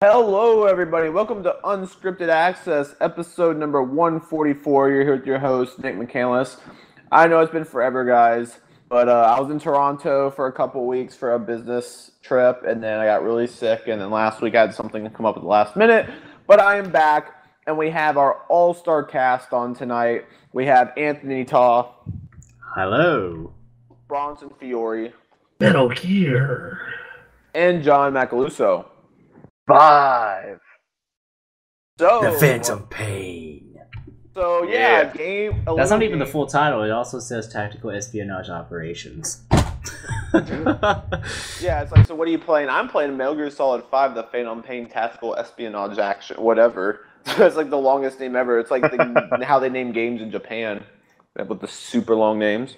Hello, everybody. Welcome to Unscripted Access, episode number 144. You're here with your host, Nick McCandless. I know it's been forever, guys, but I was in Toronto for a couple weeks for a business trip, and then I got really sick, and then last week I had something to come up at the last minute, but I am back, and we have our all-star cast on tonight. We have Anthony Taw. Hello. Bronson Fiore. Metal Gear. And John Macaluso. 5. So, The Phantom Pain. So, yeah. Game. That's not even the full title. It also says Tactical Espionage Operations. Yeah, it's like, so what are you playing? I'm playing Metal Gear Solid 5, The Phantom Pain Tactical Espionage Action, whatever. It's like the longest name ever. It's like how they name games in Japan with the super long names.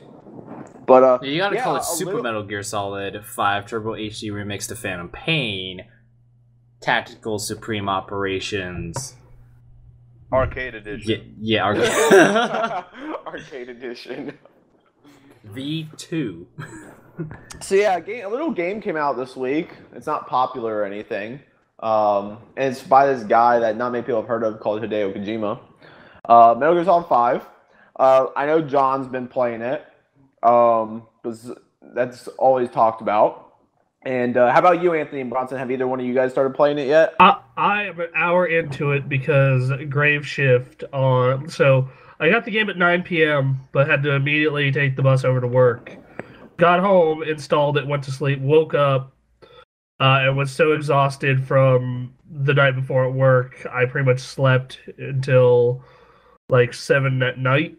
But you gotta call it Super Metal Gear Solid 5 Turbo HD Remix The Phantom Pain Tactical Supreme Operations Arcade Edition. Yeah, Arcade Edition. V2. So yeah, a little game came out this week. It's not popular or anything. And it's by this guy that not many people have heard of called Hideo Kojima. Metal Gear Solid 5. I know John's been playing it. Because that's always talked about. And how about you, Anthony and Bronson? Have either one of you guys started playing it yet? I am an hour into it because Grave Shift on. So I got the game at 9 p.m., but had to immediately take the bus over to work. Got home, installed it, went to sleep, woke up, and was so exhausted from the night before at work, I pretty much slept until like 7 at night.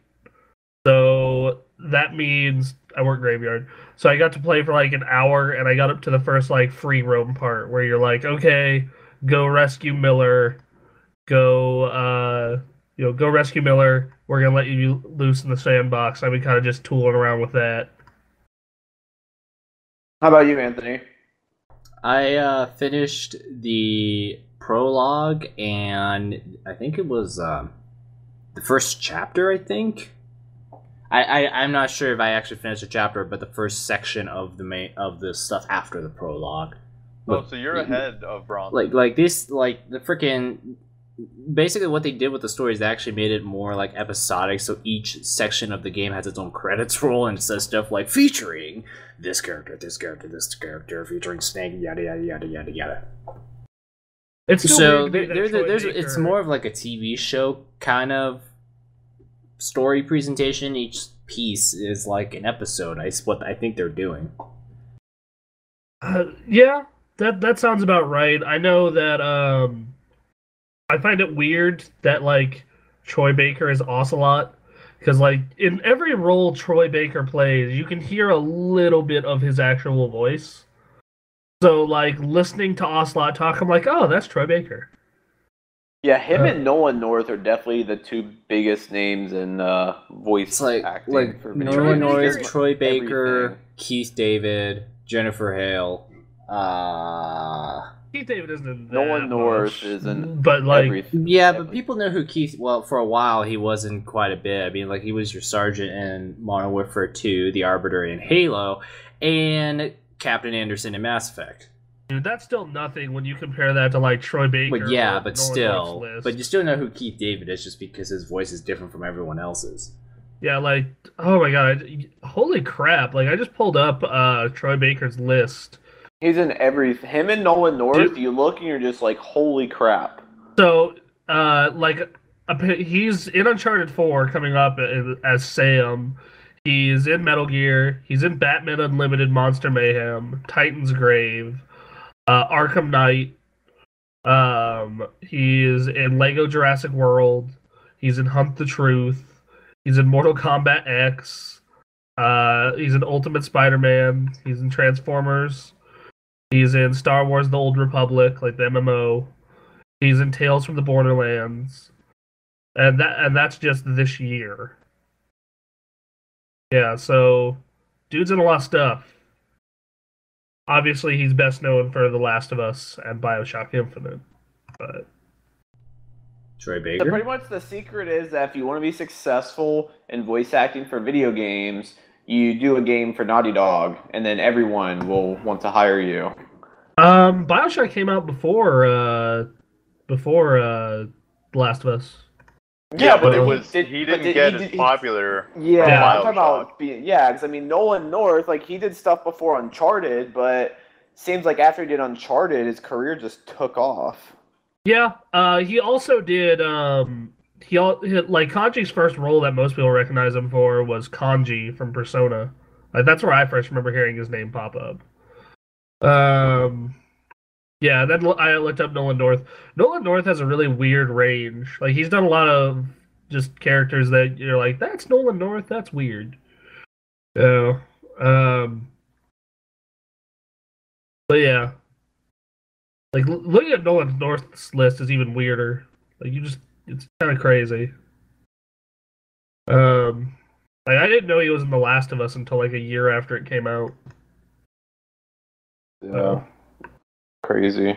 So that means I work graveyard. So I got to play for like an hour, and I got up to the first like free roam part where you're like, okay, go rescue Miller, go rescue Miller. We're gonna let you loose in the sandbox. I've been kind of just tooling around with that. How about you, Anthony? I finished the prologue, and I think it was the first chapter, I think. I'm not sure if I actually finished the chapter, but the first section of the stuff after the prologue. Oh, so you're ahead of Bronson. Basically what they did with the story is they actually made it more like episodic, so each section of the game has its own credits roll, and it says stuff like featuring this character, this character, this character, featuring Snake, yada yada yada yada yada. It's so it's more of like a TV show kind of story presentation. Each piece is like an episode. Is what I think they're doing. Yeah, that sounds about right. I know that I find it weird that like Troy Baker is Ocelot, because like in every role Troy Baker plays, you can hear a little bit of his actual voice. So like listening to Ocelot talk, I'm like, oh, that's Troy Baker. Yeah, him and Nolan North are definitely the two biggest names in voice acting. For me. Nolan North, Troy Baker, everything. Keith David, Jennifer Hale. Keith David isn't that Nolan North much, isn't, but like everything. Yeah, but people know who Keith. Well, for a while he wasn't quite a bit. I mean, like he was your sergeant in Modern Warfare 2, the Arbiter in Halo, and Captain Anderson in Mass Effect. Dude, that's still nothing when you compare that to like Troy Baker. But yeah, but still, but you still know who Keith David is just because his voice is different from everyone else's. Yeah, like, oh my god, holy crap! Like I just pulled up Troy Baker's list. He's in him and Nolan North. You look and you're just like, holy crap. So, he's in Uncharted 4 coming up as Sam. He's in Metal Gear. He's in Batman Unlimited, Monster Mayhem, Titan's Grave. Arkham Knight. He is in Lego Jurassic World. He's in Hunt the Truth. He's in Mortal Kombat X. He's in Ultimate Spider-Man. He's in Transformers. He's in Star Wars: The Old Republic, like the MMO. He's in Tales from the Borderlands. And that's just this year. Yeah, so dude's in a lot of stuff. Obviously, he's best known for The Last of Us and BioShock Infinite, but Troy Baker. So pretty much the secret is that if you want to be successful in voice acting for video games, you do a game for Naughty Dog, and then everyone will want to hire you. BioShock came out before The Last of Us. Yeah, but he didn't get as popular. Yeah, I'm talking BioShock. about because I mean Nolan North, like he did stuff before Uncharted, but seems like after he did Uncharted, his career just took off. Yeah, he also did. Like Kanji's first role that most people recognize him for was Kanji from Persona. Like that's where I first remember hearing his name pop up. Yeah. Then I looked up Nolan North. Nolan North has a really weird range. Like he's done a lot of just characters that you're like, that's Nolan North. That's weird. So, but yeah, like looking at Nolan North's list is even weirder. Like it's kind of crazy. Like I didn't know he was in The Last of Us until like a year after it came out. Yeah, crazy.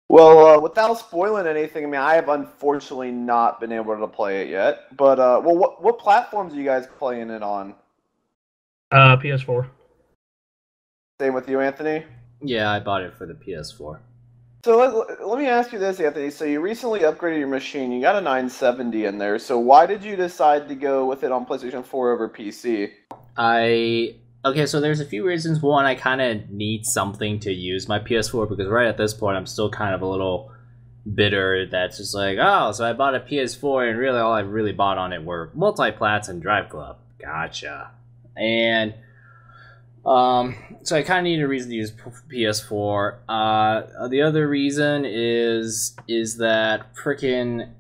Well, without spoiling anything, I mean, I have unfortunately not been able to play it yet. But well, what platforms are you guys playing it on? PS4. Same with you, Anthony? Yeah, I bought it for the PS4. So let me ask you this, Anthony. So you recently upgraded your machine. You got a 970 in there. So why did you decide to go with it on PlayStation 4 over PC? Okay, so there's a few reasons. One, I kind of need something to use my PS4 because right at this point, I'm still kind of a little bitter that's just like, oh, so I bought a PS4 and really all I really bought on it were multi-plats and Drive Club. Gotcha. And so I kind of need a reason to use PS4. The other reason is that freaking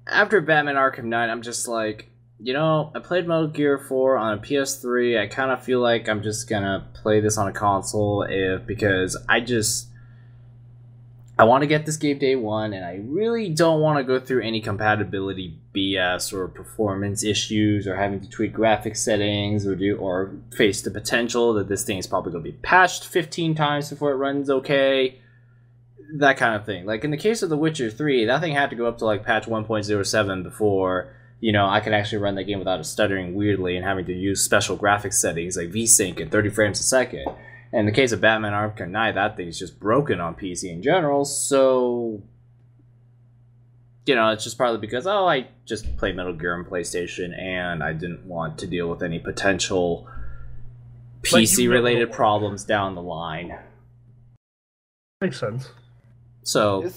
after Batman Arkham Knight, I'm just like, you know, I played Metal Gear 4 on a PS3. I kind of feel like I'm just gonna play this on a console because I want to get this game day one, and I really don't want to go through any compatibility BS or performance issues or having to tweak graphics settings or face the potential that this thing is probably going to be patched 15 times before it runs okay. That kind of thing. Like in the case of The Witcher 3, that thing had to go up to like patch 1.07 before, you know, I could actually run that game without it stuttering weirdly and having to use special graphics settings like VSync and 30 frames a second. In the case of Batman Arkham Knight, that thing's just broken on PC in general, so, you know, it's just partly because, oh, I just played Metal Gear on PlayStation, and I didn't want to deal with any potential PC-related problems down the line. Makes sense. So,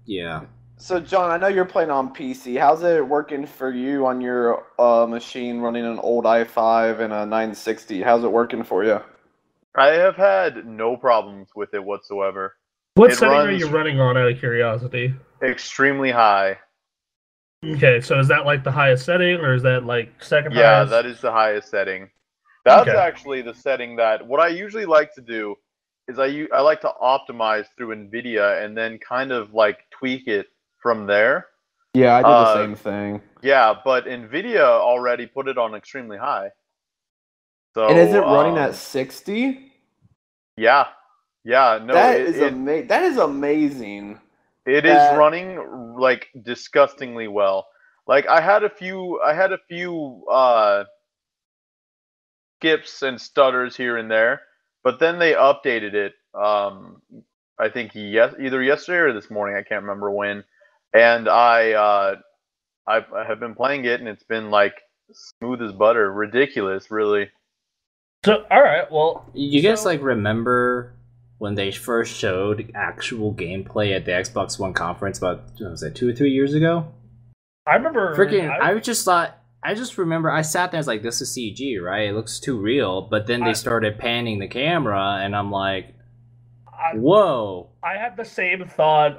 yeah. So, John, I know you're playing on PC. How's it working for you on your machine running an old i5 and a 960? How's it working for you? I have had no problems with it whatsoever. What setting are you running on, out of curiosity? Extremely high. Okay, so is that like the highest setting, or is that like second highest? Yeah, that is the highest setting. That's actually the setting that... What I usually like to do is I like to optimize through NVIDIA and then kind of like tweak it from there. Yeah, I did the same thing. Yeah, but NVIDIA already put it on extremely high. So, and is it running at 60? Yeah. Yeah, no. That is amazing. It is running like disgustingly well. Like I had a few skips and stutters here and there, but then they updated it. I think either yesterday or this morning, I can't remember when. And I have been playing it, and it's been like smooth as butter, ridiculous, really. So, all right, well, you guys like remember when they first showed actual gameplay at the Xbox One conference about, was that 2 or 3 years ago? I remember. I just remember I sat there and was like, this is CG, right? It looks too real. But then they started panning the camera, and I'm like, whoa. I had the same thought.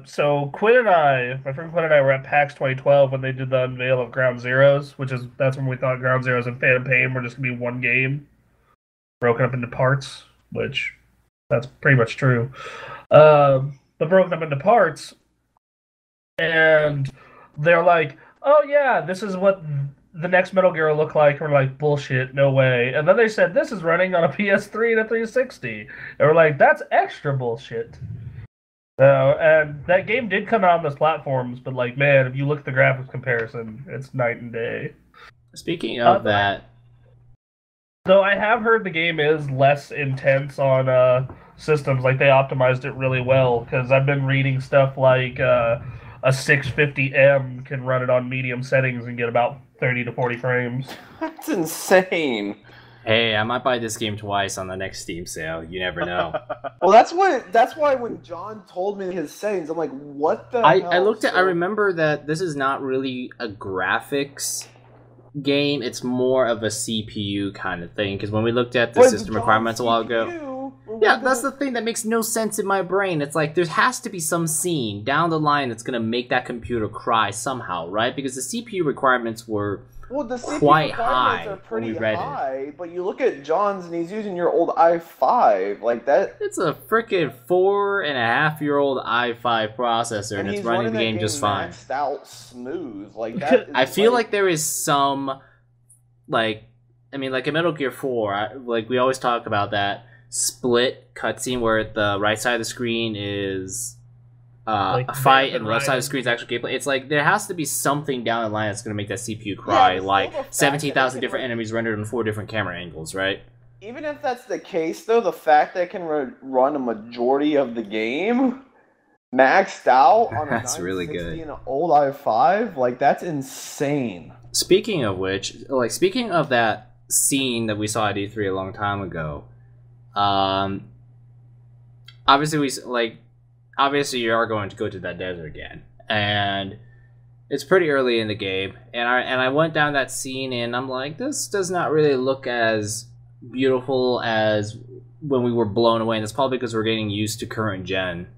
So my friend Quinn and I were at PAX 2012 when they did the unveil of Ground Zeroes, that's when we thought Ground Zeroes and Phantom Pain were just going to be one game, broken up into parts, which that's pretty much true. But broken up into parts, and they're like, oh yeah, this is what the next Metal Gear will look like. And we're like, bullshit, no way. And then they said, this is running on a PS3 and a 360. And we're like, that's extra bullshit. And that game did come out on those platforms, but like, man, if you look at the graphics comparison, it's night and day. Speaking of that... Though I have heard the game is less intense on systems. Like they optimized it really well because I've been reading stuff like a 650M can run it on medium settings and get about 30 to 40 frames. That's insane. Hey, I might buy this game twice on the next Steam sale. You never know. Well, that's why when John told me his settings, I'm like, what the hell? I looked at. I remember that this is not really a graphics game. It's more of a CPU kind of thing. Because when we looked at the system requirements a while ago, yeah, that's the thing that makes no sense in my brain. It's like there has to be some scene down the line that's gonna make that computer cry somehow, right? Because the CPU requirements were. Well, the CPU quite requirements high are pretty when we read high, but you look at John's and he's using your old i5, like that. It's a freaking 4.5-year-old i5 processor, and it's running the game just fine. Maxed out smooth, like that. I feel like there is some, like, I mean, like in Metal Gear 4, like we always talk about that split cutscene where the right side of the screen is like a fight and the left side of the screen is actual gameplay. It's like there has to be something down the line that's going to make that CPU cry, like 17,000 different enemies rendered in 4 different camera angles, right? Even if that's the case, though, the fact that it can run a majority of the game maxed out on a That's really good. and an old i5, like that's insane. Speaking of which, like speaking of that scene that we saw at E3 a long time ago, obviously you are going to go to that desert again, and it's pretty early in the game, and I went down that scene and I'm like, this does not really look as beautiful as when we were blown away, and that's probably because we're getting used to current gen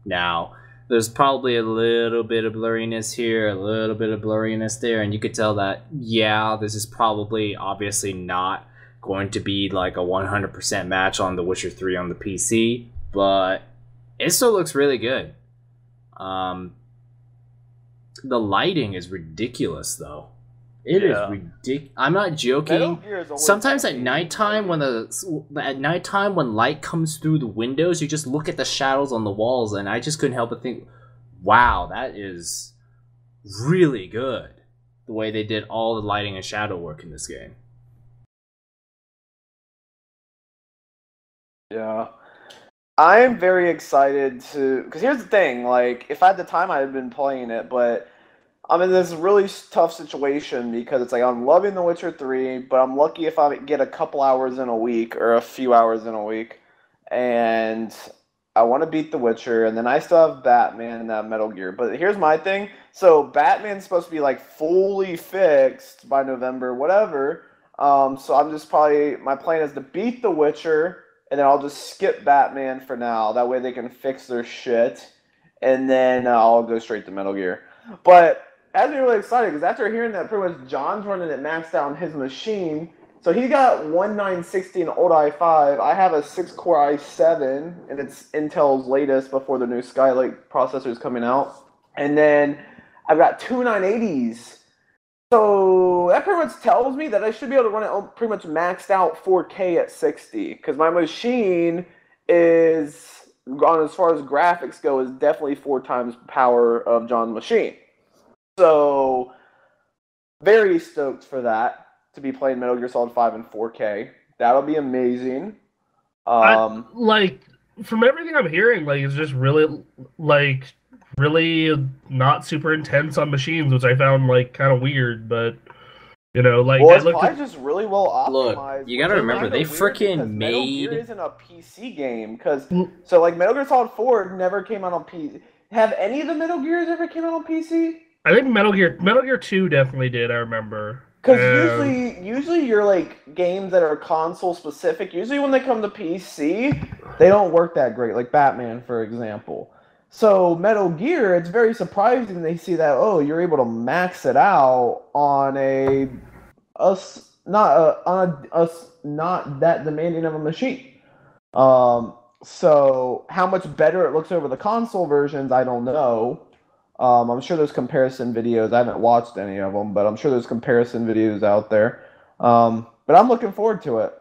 now. There's probably a little bit of blurriness here, a little bit of blurriness there, and you could tell that, yeah, this is probably obviously not going to be like a 100% match on The Witcher 3 on the PC, but it still looks really good. The lighting is ridiculous, though. It is ridiculous. I'm not joking. Sometimes at nighttime, when light comes through the windows, you just look at the shadows on the walls, and I just couldn't help but think, "Wow, that is really good." The way they did all the lighting and shadow work in this game. Yeah. I'm very excited to, because here's the thing, like, if I had the time, I'd have been playing it, but I'm in this really tough situation because it's like I'm loving The Witcher 3, but I'm lucky if I get a couple hours in a week or a few hours in a week, and I want to beat The Witcher, and then I still have Batman and that Metal Gear. But here's my thing, so Batman's supposed to be like fully fixed by November, whatever, so I'm just my plan is to beat The Witcher, and then I'll just skip Batman for now. That way they can fix their shit. And then I'll go straight to Metal Gear. But I was really excited because after hearing that pretty much John's running it maxed out on his machine. So he got 1960 and old i5. I have a 6-core i7, and it's Intel's latest before the new Skylake processor is coming out. And then I've got 2 980s. So that pretty much tells me that I should be able to run it pretty much maxed out 4K at 60, because my machine is, on as far as graphics go, is definitely 4 times power of John's machine. So very stoked for that, to be playing Metal Gear Solid 5 in 4K. That'll be amazing. Like, from everything I'm hearing, like, it's just really not super intense on machines, which I found like kind of weird, but you know, like, well, it's probably just really well optimized. Look, you gotta remember, they freaking made Metal Gear isn't a PC game, because so like Metal Gear Solid 4 never came out on PC. Have any of the Metal Gears ever came out on PC? I think Metal Gear 2 definitely did. I remember. Because usually you're like games that are console specific. Usually when they come to PC, they don't work that great. Like Batman, for example. So Metal Gear, it's very surprising they see that, oh, you're able to max it out on not that demanding of a machine. So how much better it looks over the console versions, I don't know. I'm sure there's comparison videos. I haven't watched any of them, but I'm sure there's comparison videos out there. But I'm looking forward to it.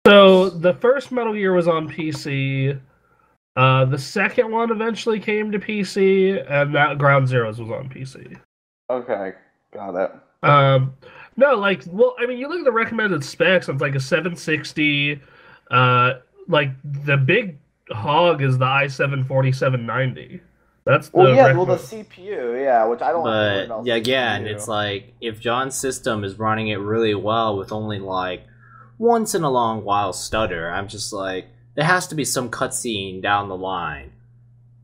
So the first Metal Gear was on PC. The second one eventually came to PC, and that Ground Zeroes was on PC. Okay, got it. No, like, well, I mean, you look at the recommended specs, it's like a 760, like, the big hog is the i7-4790. That's the Well, yeah, well, the recommend- CPU, yeah, which I don't have to worry But about yeah, again, CPU. it's like if John's system is running it really well with only like once in a long while stutter, I'm just like, there has to be some cutscene down the line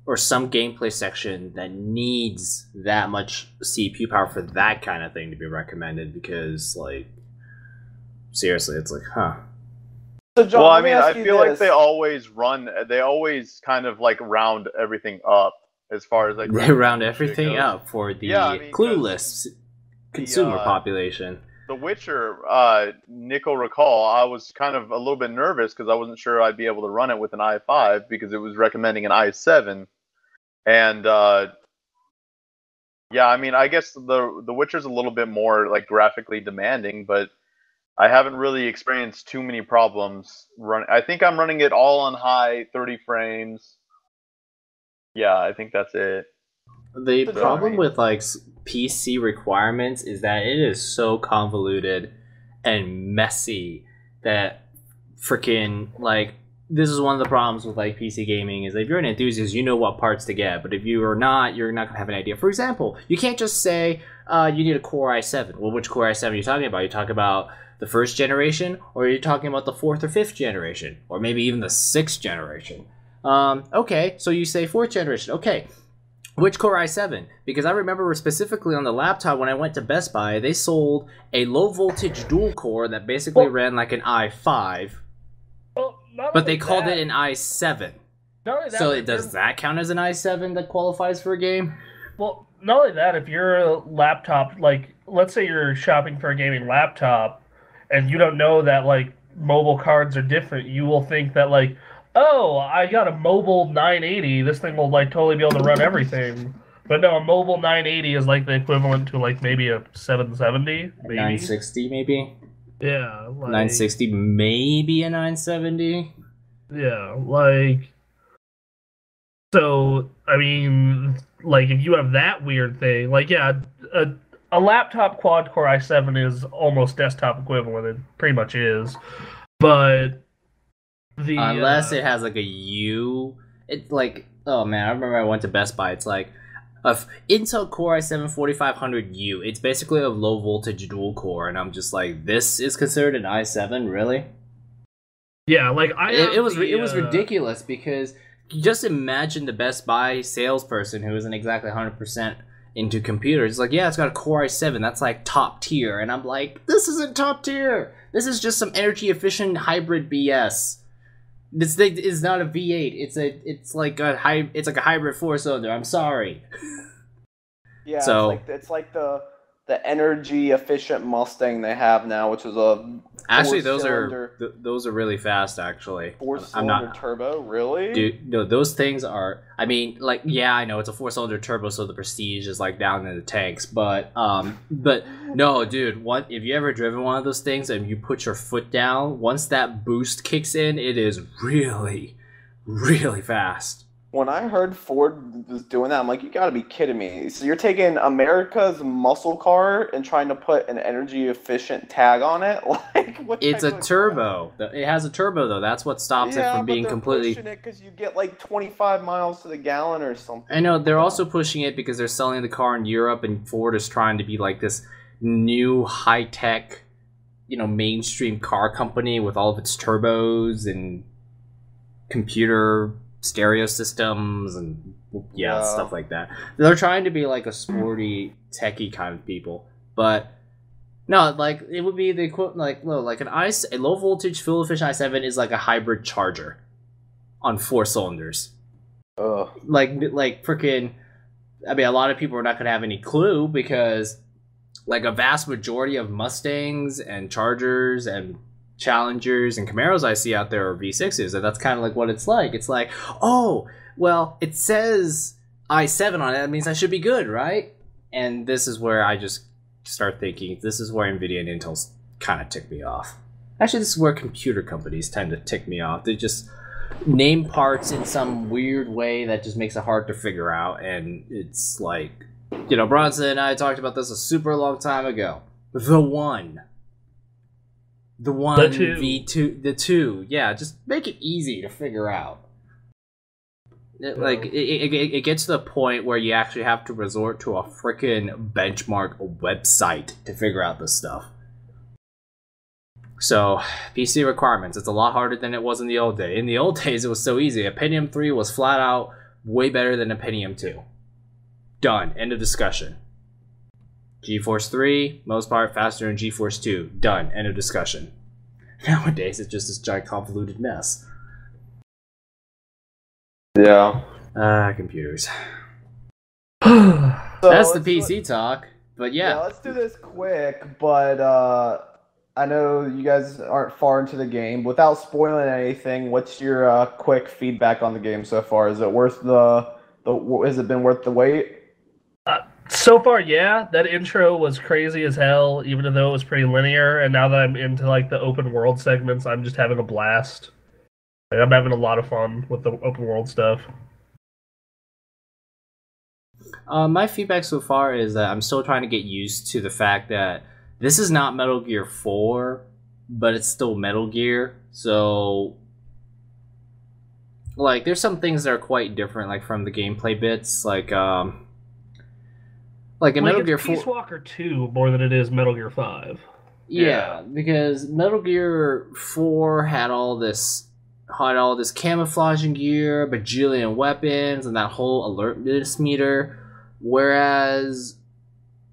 or some gameplay section that needs that much CPU power for that kind of thing to be recommended, because like seriously, it's like, huh. So, John, Well, I let me mean, ask I you feel like this. they always kind of like round everything up as far as like They round recommended shit everything goes. up for the Yeah, I mean, 'cause clueless consumer population. The Witcher, Nickel Recall, I was kind of a little bit nervous because I wasn't sure I'd be able to run it with an i5 because it was recommending an i7. And yeah, I mean, I guess the Witcher's a little bit more like graphically demanding, but I haven't really experienced too many problems running. I think I'm running it all on high, 30 frames. Yeah, I think that's it. The So, John, problem with like PC requirements is that it is so convoluted and messy that freaking like this is one of the problems with like PC gaming is that if you're an enthusiast, you know what parts to get, but if you are not, you're not gonna have an idea. For example, you can't just say you need a Core i7. Well, which Core i7 are you talking about? You talk about the first generation, or are you talking about the fourth or fifth generation, or maybe even the sixth generation? Okay, so you say fourth generation. Okay, which Core i7? Because I remember specifically on the laptop when I went to Best Buy, they sold a low voltage dual core that basically ran like an i5, Well, not but only they called that- it an i7. not only that, So but does that count as an i7 that qualifies for a game? Well, not only that, if you're a laptop, like, let's say you're shopping for a gaming laptop, and you don't know that, like, mobile cards are different, you will think that, like, oh, I got a mobile 980, this thing will, like, totally be able to run everything. But no, a mobile 980 is, like, the equivalent to, like, maybe a 770, maybe? 960 maybe? Yeah, like... 960 maybe a 970? Yeah, like... So, I mean, like, if you have that weird thing, like, yeah, a laptop quad-core i7 is almost desktop equivalent. It pretty much is. But the... Unless it has like a U. It's like, oh man, I remember I went to Best Buy. It's like a Intel Core i7-4500U. It's basically a low voltage dual core, and I'm just like, this is considered an i7, really? Yeah, like, It was ridiculous because just imagine the Best Buy salesperson who isn't exactly 100% into computers. It's like, yeah, it's got a Core i7. That's like top tier, and I'm like, this isn't top tier. This is just some energy efficient hybrid BS. This thing is not a V8. It's like a hybrid 4-cylinder. I'm sorry. Yeah, So- it's like the energy efficient Mustang they have now, which is a Actually, four-cylinder- those are really fast. Actually, I'm four-cylinder not. turbo. Really? Dude, no, those things are. I mean, like, yeah, I know it's a 4-cylinder turbo, so the prestige is like down in the tanks. But no, dude, if you ever driven one of those things and you put your foot down, once that boost kicks in, it is really, really fast. When I heard Ford was doing that, I'm like, you gotta be kidding me. So you're taking America's muscle car and trying to put an energy efficient tag on it? Like, what It's type a of- turbo. It has a turbo though. That's what stops it from being completely. because you get like 25 miles to the gallon or something. I know they're also pushing it because they're selling the car in Europe, and Ford is trying to be like this new high tech, mainstream car company with all of its turbos and computer stereo systems and Yeah. stuff like that. They're trying to be like a sporty, techie kind of people, but no, like it would be the equivalent, like a low voltage fuel efficient i7 is like a hybrid charger on 4 cylinders. Ugh. Like freaking. I mean, a lot of people are not going to have any clue because, like, a vast majority of Mustangs and Chargers and Challengers and Camaros I see out there are V6s, and that's kind of like what it's like. It's like, oh, well, it says i7 on it. That means I should be good, right? And this is where I just start thinking, this is where NVIDIA and Intel's kind of tick me off. Actually, this is where computer companies tend to tick me off. They just name parts in some weird way that just makes it hard to figure out, and it's like, Bronson and I talked about this a super long time ago. The one The two. V2, the two, yeah, just make it easy to figure out. It gets to the point where you actually have to resort to a freaking benchmark website to figure out this stuff. So, PC requirements, it's a lot harder than it was in the old days. In the old days, it was so easy. A Pentium 3 was flat out way better than a Pentium 2. Done. End of discussion. GeForce 3, most part faster than GeForce 2. Done. End of discussion. Nowadays, it's just this giant convoluted mess. Yeah. Computers. So That's the PC talk. But yeah. Let's do this quick, but I know you guys aren't far into the game. Without spoiling anything, what's your quick feedback on the game so far? Is it worth has it been worth the wait? So far, yeah. That intro was crazy as hell, even though it was pretty linear. And now that I'm into like the open world segments, I'm just having a blast. Like, I'm having a lot of fun with the open world stuff. My feedback so far is that I'm still trying to get used to the fact that this is not Metal Gear 4, but it's still Metal Gear. So, like, there's some things that are quite different, like from the gameplay bits, like in Metal Gear 4. Peace Walker 2 more than it is Metal Gear 5. Yeah, because Metal Gear 4 had all this camouflaging gear, bajillion weapons, and that whole alertness meter. Whereas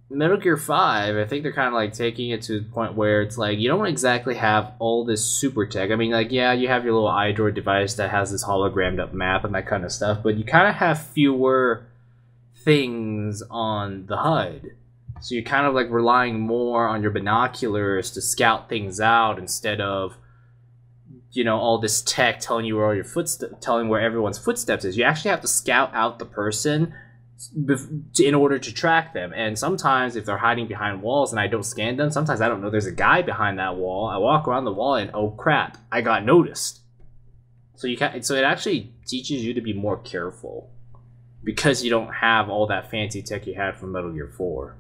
Metal Gear 5, I think they're kind of like taking it to the point where it's like you don't exactly have all this super tech. I mean, like, yeah, you have your little iDroid device that has this hologrammed up map and that kind of stuff, but you kind of have fewer things on the HUD. So you're kind of like relying more on your binoculars to scout things out instead of, you know, all this tech telling you where all your telling where everyone's footsteps is. You actually have to scout out the person in order to track them. And sometimes if they're hiding behind walls and I don't scan them, sometimes I don't know there's a guy behind that wall. I walk around the wall and oh crap, I got noticed. So it actually teaches you to be more careful because you don't have all that fancy tech you had from Metal Gear 4.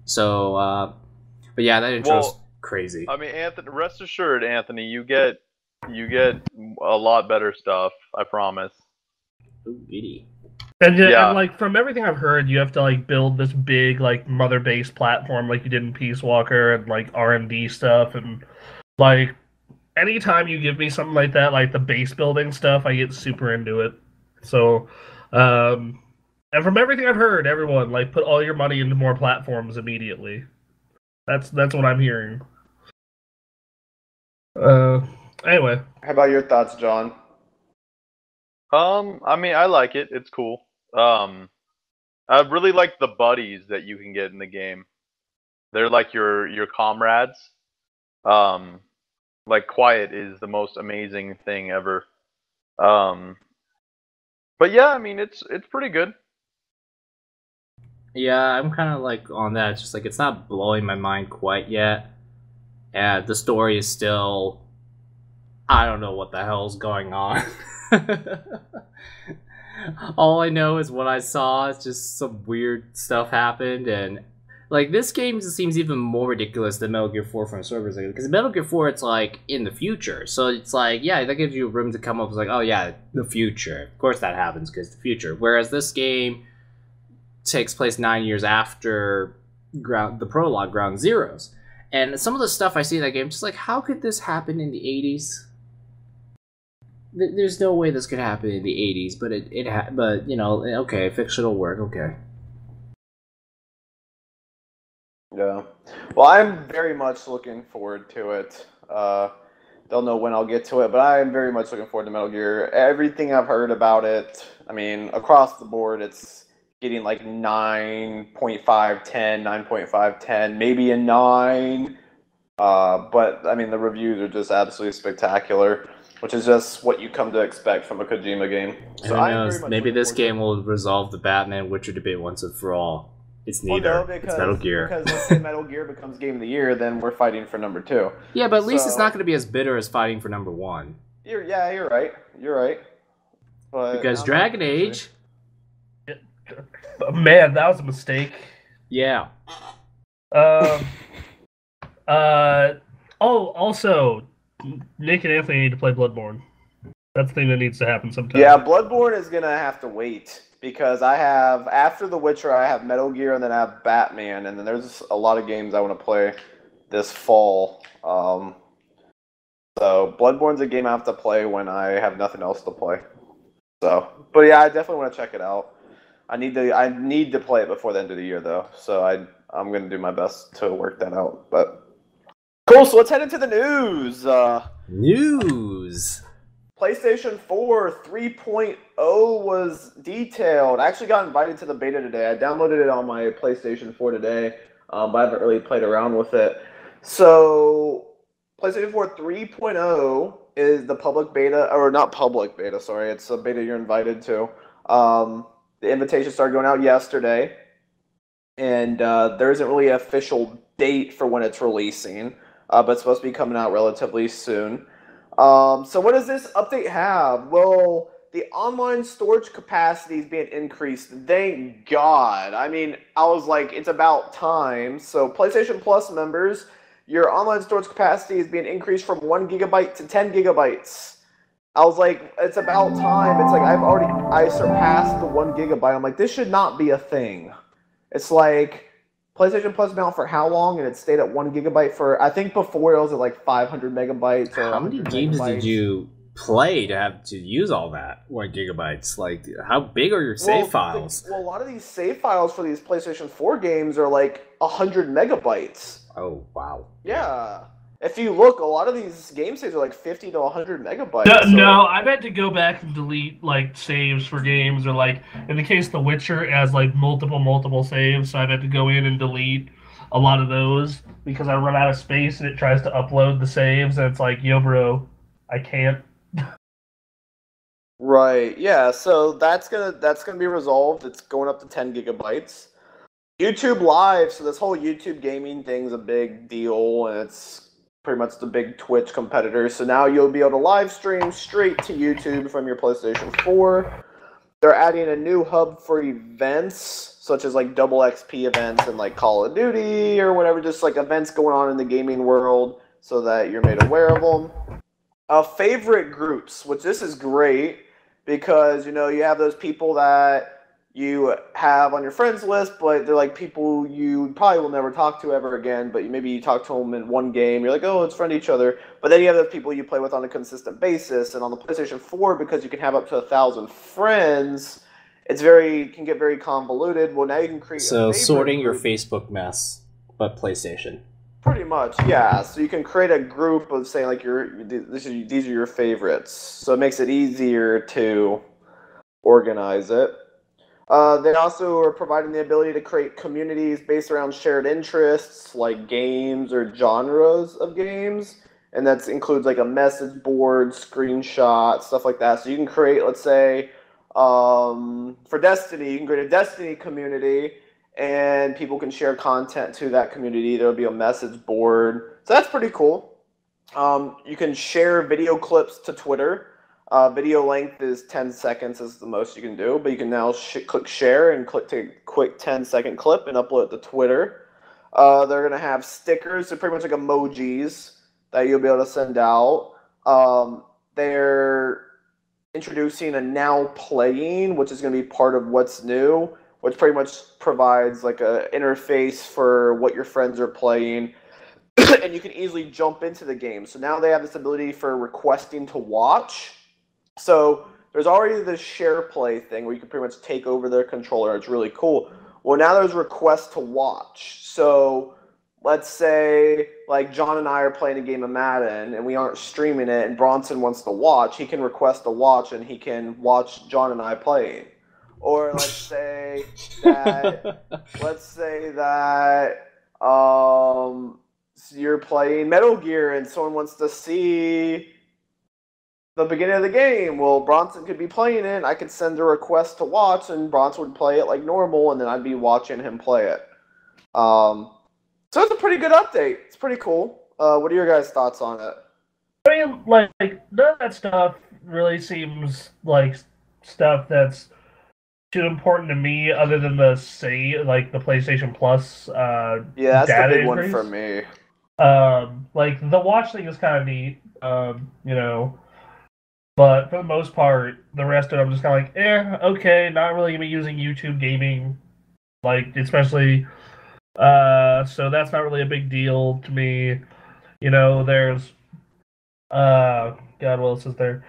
So, but yeah, that intro's crazy. I mean, Anthony, rest assured, Anthony, you get a lot better stuff. I promise. Ooh, giddy. And like from everything I've heard, you have to like build this big like mother-based platform like you did in Peace Walker and like R&D stuff, and like anytime you give me something like that, like the base building stuff, I get super into it. So, and from everything I've heard, everyone like put all your money into more platforms immediately. That's what I'm hearing. Anyway, how about your thoughts, John? I mean, I like it. It's cool. I really like the buddies that you can get in the game. They're like your comrades. Like Quiet is the most amazing thing ever. But yeah, I mean, it's pretty good. Yeah, I'm kind of like on that. It's just like it's not blowing my mind quite yet. And the story is still, I don't know what the hell's going on. All I know is what I saw is just some weird stuff happened, and like this game just seems even more ridiculous than Metal Gear 4 from servers, because Metal Gear 4 it's like in the future, so it's like, yeah, that gives you room to come up with like, oh yeah, the future, of course that happens because the future. Whereas this game takes place 9 years after the prologue, Ground Zeroes, and some of the stuff I see in that game, just like, how could this happen in the 80s? There's no way this could happen in the 80s, but but you know, okay, fictional work, okay. Yeah. Well, I'm very much looking forward to it. Don't know when I'll get to it, but I am very much looking forward to Metal Gear. Everything I've heard about it, I mean, across the board, it's getting like 9.5, 10, 9.5, 10, maybe a 9. But, I mean, the reviews are just absolutely spectacular, which is just what you come to expect from a Kojima game. So who knows? Maybe this game will resolve the Batman-Witcher debate once and for all. It's neither. Well, no, because, it's Metal Gear. Because let's say Metal Gear becomes Game of the Year, then we're fighting for number 2. Yeah, but at least it's not going to be as bitter as fighting for number 1. You're right. You're right. But because Dragon Age... Man, that was a mistake. Yeah. Also, Nick and Anthony need to play Bloodborne. That's the thing that needs to happen sometime. Yeah, Bloodborne is gonna have to wait because I have after The Witcher, I have Metal Gear, and then I have Batman, and then there's a lot of games I want to play this fall. So Bloodborne's a game I have to play when I have nothing else to play. So, but yeah, I definitely want to check it out. I need to play it before the end of the year though. So I'm gonna do my best to work that out. But cool. So let's head into the news. News. PlayStation 4 3.0 was detailed. I actually got invited to the beta today. I downloaded it on my PlayStation 4 today, but I haven't really played around with it. So, PlayStation 4 3.0 is the public beta, or not public beta, sorry. It's a beta you're invited to. The invitation started going out yesterday, and there isn't really an official date for when it's releasing, but it's supposed to be coming out relatively soon. So what does this update have? Well, the online storage capacity is being increased. Thank God. I mean, I was like, it's about time. So PlayStation Plus members, your online storage capacity is being increased from 1 gigabyte to 10 gigabytes. I was like, it's about time. It's like I surpassed the 1 gigabyte. I'm like, this should not be a thing. It's like PlayStation Plus been out for how long, and it stayed at 1 gigabyte for, I think before it was at like 500 megabytes. Or how many games did you play to have to use all that 1 gigabytes? Like, how big are your save files? Well, a lot of these save files for these PlayStation 4 games are like 100 megabytes. Oh, wow. Yeah. If you look, a lot of these game saves are like 50 to 100 megabytes. No, I've had to go back and delete like saves for games, or like in the case of The Witcher, it has like multiple saves, so I've had to go in and delete a lot of those because I run out of space and it tries to upload the saves, and it's like, yo, bro, I can't. Right. Yeah. So that's gonna be resolved. It's going up to 10 gigabytes. YouTube Live. So this whole YouTube gaming thing's a big deal, and it's pretty much the big Twitch competitor. So now you'll be able to live stream straight to YouTube from your PlayStation 4. They're adding a new hub for events, such as like double XP events and like Call of Duty or whatever, just like events going on in the gaming world so that you're made aware of them. Favorite groups, which this is great because, you know, you have those people that you have on your friends list, but they're like people you probably will never talk to ever again, but maybe you talk to them in one game, you're like, oh, let's friend each other. But then you have those people you play with on a consistent basis, and on the PlayStation 4, because you can have up to 1,000 friends, can get very convoluted. Well, now you can create sorting your Facebook mess, but PlayStation. Pretty much, yeah. So you can create a group of saying like these are your favorites. So it makes it easier to organize it. They also are providing the ability to create communities based around shared interests, like games or genres of games, and that includes like a message board, screenshots, stuff like that. So you can create, let's say, for Destiny, you can create a Destiny community, and people can share content to that community. There'll be a message board, so that's pretty cool. You can share video clips to Twitter. Video length is 10 seconds is the most you can do, but you can now click share and click take a quick 10-second clip and upload it to Twitter. They're going to have stickers, so pretty much like emojis that you'll be able to send out. They're introducing a now playing, which is going to be part of what's new, which pretty much provides like an interface for what your friends are playing. And you can easily jump into the game. So now they have this ability for requesting to watch. So there's already this share play thing where you can pretty much take over their controller. It's really cool. Well, now there's request to watch. So let's say like John and I are playing a game of Madden and we aren't streaming it, and Bronson wants to watch. He can request to watch and he can watch John and I playing. Or let's say that you're playing Metal Gear and someone wants to see the beginning of the game. Well, Bronson could be playing it. I could send a request to watch, and Bronson would play it like normal, and then I'd be watching him play it. So it's a pretty good update. It's pretty cool. What are your guys' thoughts on it? I mean, like none of that stuff really seems like stuff that's too important to me, other than the PlayStation Plus. Yeah, that's data the big increase. one for me. Like the watch thing is kind of neat. You know. But for the most part, the rest of it, I'm just kind of like, okay, not really gonna be using YouTube gaming, like especially. So that's not really a big deal to me. You know, there's God, what else is there?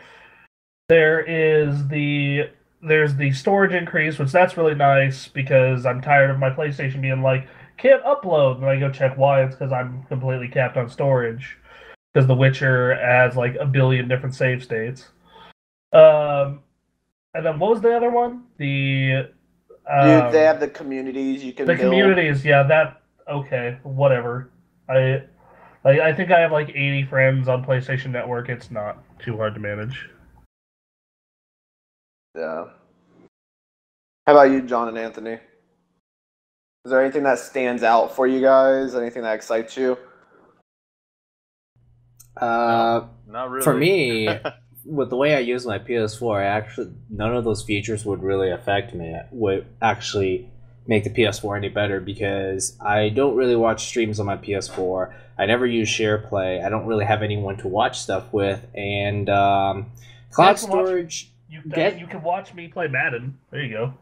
There's the storage increase, which that's really nice because I'm tired of my PlayStation being like, can't upload. And I go check why. It's because I'm completely capped on storage. Because The Witcher has like a billion different save states. And then what was the other one? Dude, they have the communities you can the build. communities. Yeah, that okay, whatever. I think I have like 80 friends on PlayStation Network. It's not too hard to manage. Yeah. How about you, John and Anthony? Is there anything that stands out for you guys? Anything that excites you? Not really. For me, with the way I use my PS4, actually none of those features would really affect me. Would actually make the PS4 any better because I don't really watch streams on my PS4. I never use SharePlay. I don't really have anyone to watch stuff with, and cloud storage. You can watch me play Madden. There you go.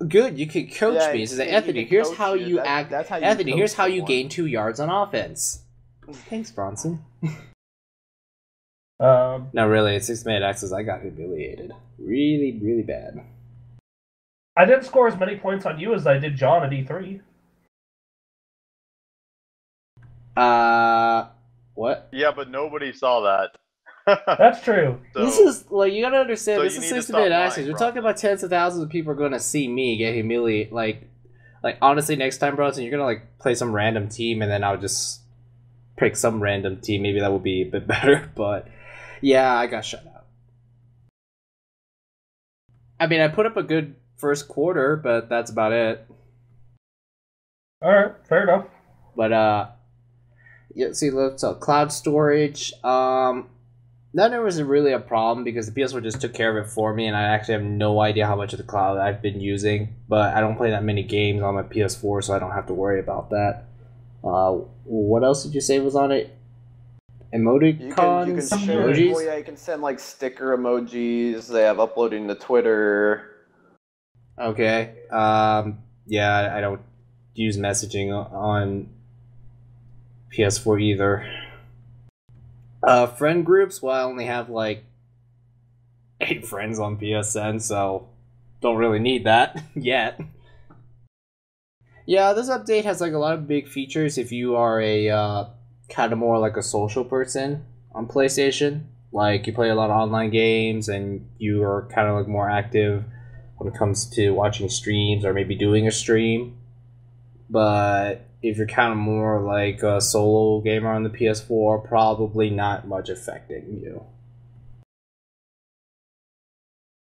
Good, you can coach Yeah, me. Say, you Anthony, can here's coach how you act. that's how you Anthony, coach here's how you someone. gain 2 yards on offense. Thanks, Bronson. Um, No, really, at 6-minute access, I got humiliated. Really, really bad. I didn't score as many points on you as I did John at E3. What? Yeah, but nobody saw that. That's true. So, This is, like, you gotta understand, So this you is need to 6-minute stop access. lying, We're bro. talking about tens of thousands of people are gonna see me get humiliated. Like, honestly, next time, Bronson, you're gonna, like, play some random team, and then I'll just pick some random team. Maybe that would be a bit better, but yeah, I got shut out. I mean, I put up a good first quarter, but that's about it. Alright, fair enough. But, yeah, see, so cloud storage, that never was really a problem because the PS4 just took care of it for me, and I actually have no idea how much of the cloud I've been using, but I don't play that many games on my PS4, so I don't have to worry about that. What else did you say was on it? Emoticons? You can share, emojis? well, yeah, you can send like sticker emojis. They have uploading to Twitter. Okay. Yeah, I don't use messaging on PS4 either. Friend groups, well, I only have like 8 friends on PSN, so don't really need that yet. Yeah, this update has like a lot of big features if you are a kind of more like a social person on PlayStation. Like you play a lot of online games and you are kind of like more active when it comes to watching streams or maybe doing a stream. But if you're kind of more like a solo gamer on the PS4, probably not much affecting you.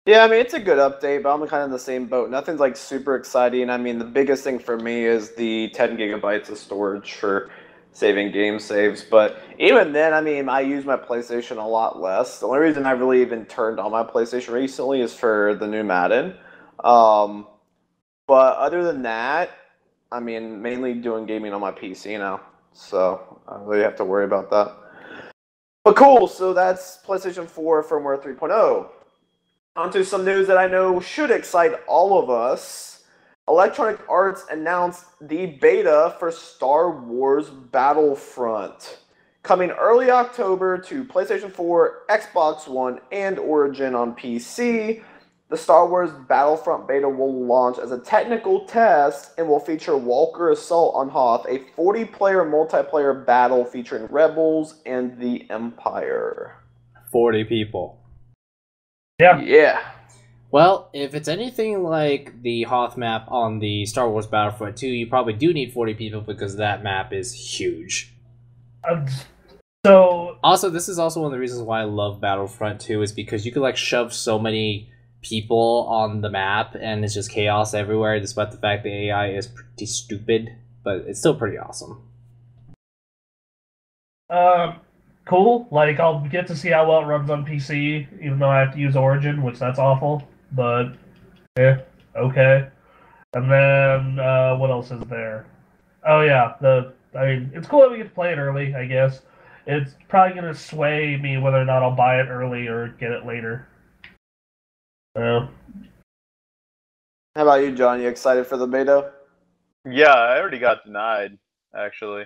Yeah, I mean, it's a good update, but I'm kind of in the same boat. Nothing's like super exciting. I mean, the biggest thing for me is the 10 gigabytes of storage for saving game saves. But even then, I mean, I use my PlayStation a lot less. The only reason I really even turned on my PlayStation recently is for the new Madden. But other than that, I mean, mainly doing gaming on my PC now. So I don't really have to worry about that. But cool, so that's PlayStation 4 firmware 3.0. Onto some news that I know should excite all of us. Electronic Arts announced the beta for Star Wars Battlefront, coming early October to PlayStation 4, Xbox One, and Origin on PC. The Star Wars Battlefront beta will launch as a technical test and will feature Walker Assault on Hoth, a 40-player multiplayer battle featuring Rebels and the Empire. 40 people. Yeah. Well, if it's anything like the Hoth map on the Star Wars Battlefront 2, you probably do need 40 people because that map is huge. So Also, this is also one of the reasons why I love Battlefront 2 is because you could like shove so many people on the map and it's just chaos everywhere despite the fact the AI is pretty stupid, but it's still pretty awesome. cool. Like, I'll get to see how well it runs on PC, even though I have to use Origin, which that's awful. But, yeah, okay. And then, what else is there? Oh, yeah, I mean, it's cool that we get to play it early, I guess. it's probably going to sway me whether or not I'll buy it early or get it later. How about you, John? You excited for the beta? Yeah, I already got denied, actually.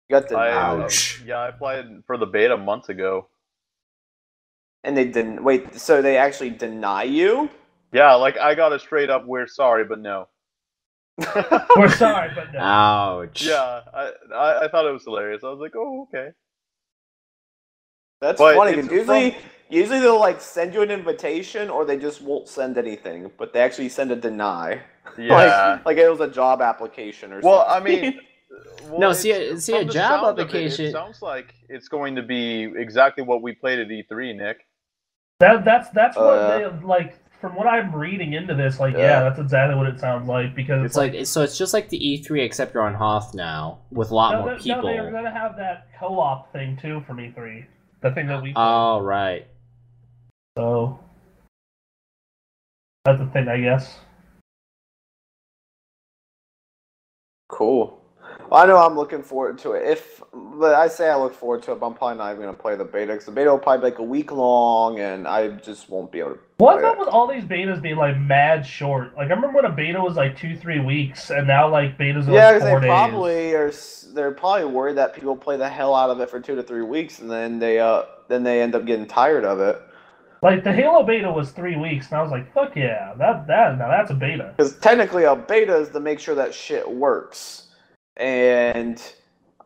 You got denied. Ouch. I applied for the beta months ago. And they didn't. Wait, so they actually deny you? Yeah, like I got a straight up "we're sorry, but no." We're sorry, but no. Ouch. Yeah, I thought it was hilarious. I was like, oh, okay. That's But funny it's because usually they'll like send you an invitation or they just won't send anything, but they actually send a deny. Yeah. like it was a job application or Well, something. I mean, No, it's- see a from the job sound of application- It sounds like it's going to be exactly what we played at E3, Nick. That's what yeah. they like. From what I'm reading into this, like, Yeah. that's exactly what it sounds like because It's like so. It's just like the E3, except you're on Hoth now with a lot more people. No, they're gonna have that co-op thing too from E3. The thing that we. Oh right. So that's the thing, I guess. Cool. Well, I know I'm looking forward to it. But I say I look forward to it, but I'm probably not even going to play the beta because the beta will probably be like a week long, and I just won't be able to. What's play up it. with all these betas being like mad short? Like I remember when a beta was like 2-3 weeks, and now like betas are Yeah, like because 4 they days. probably are. They're probably worried that people play the hell out of it for 2 to 3 weeks, and then they end up getting tired of it. Like the Halo beta was 3 weeks, and I was like, "Fuck yeah, now that's a beta." Because technically, a beta is to make sure that shit works, and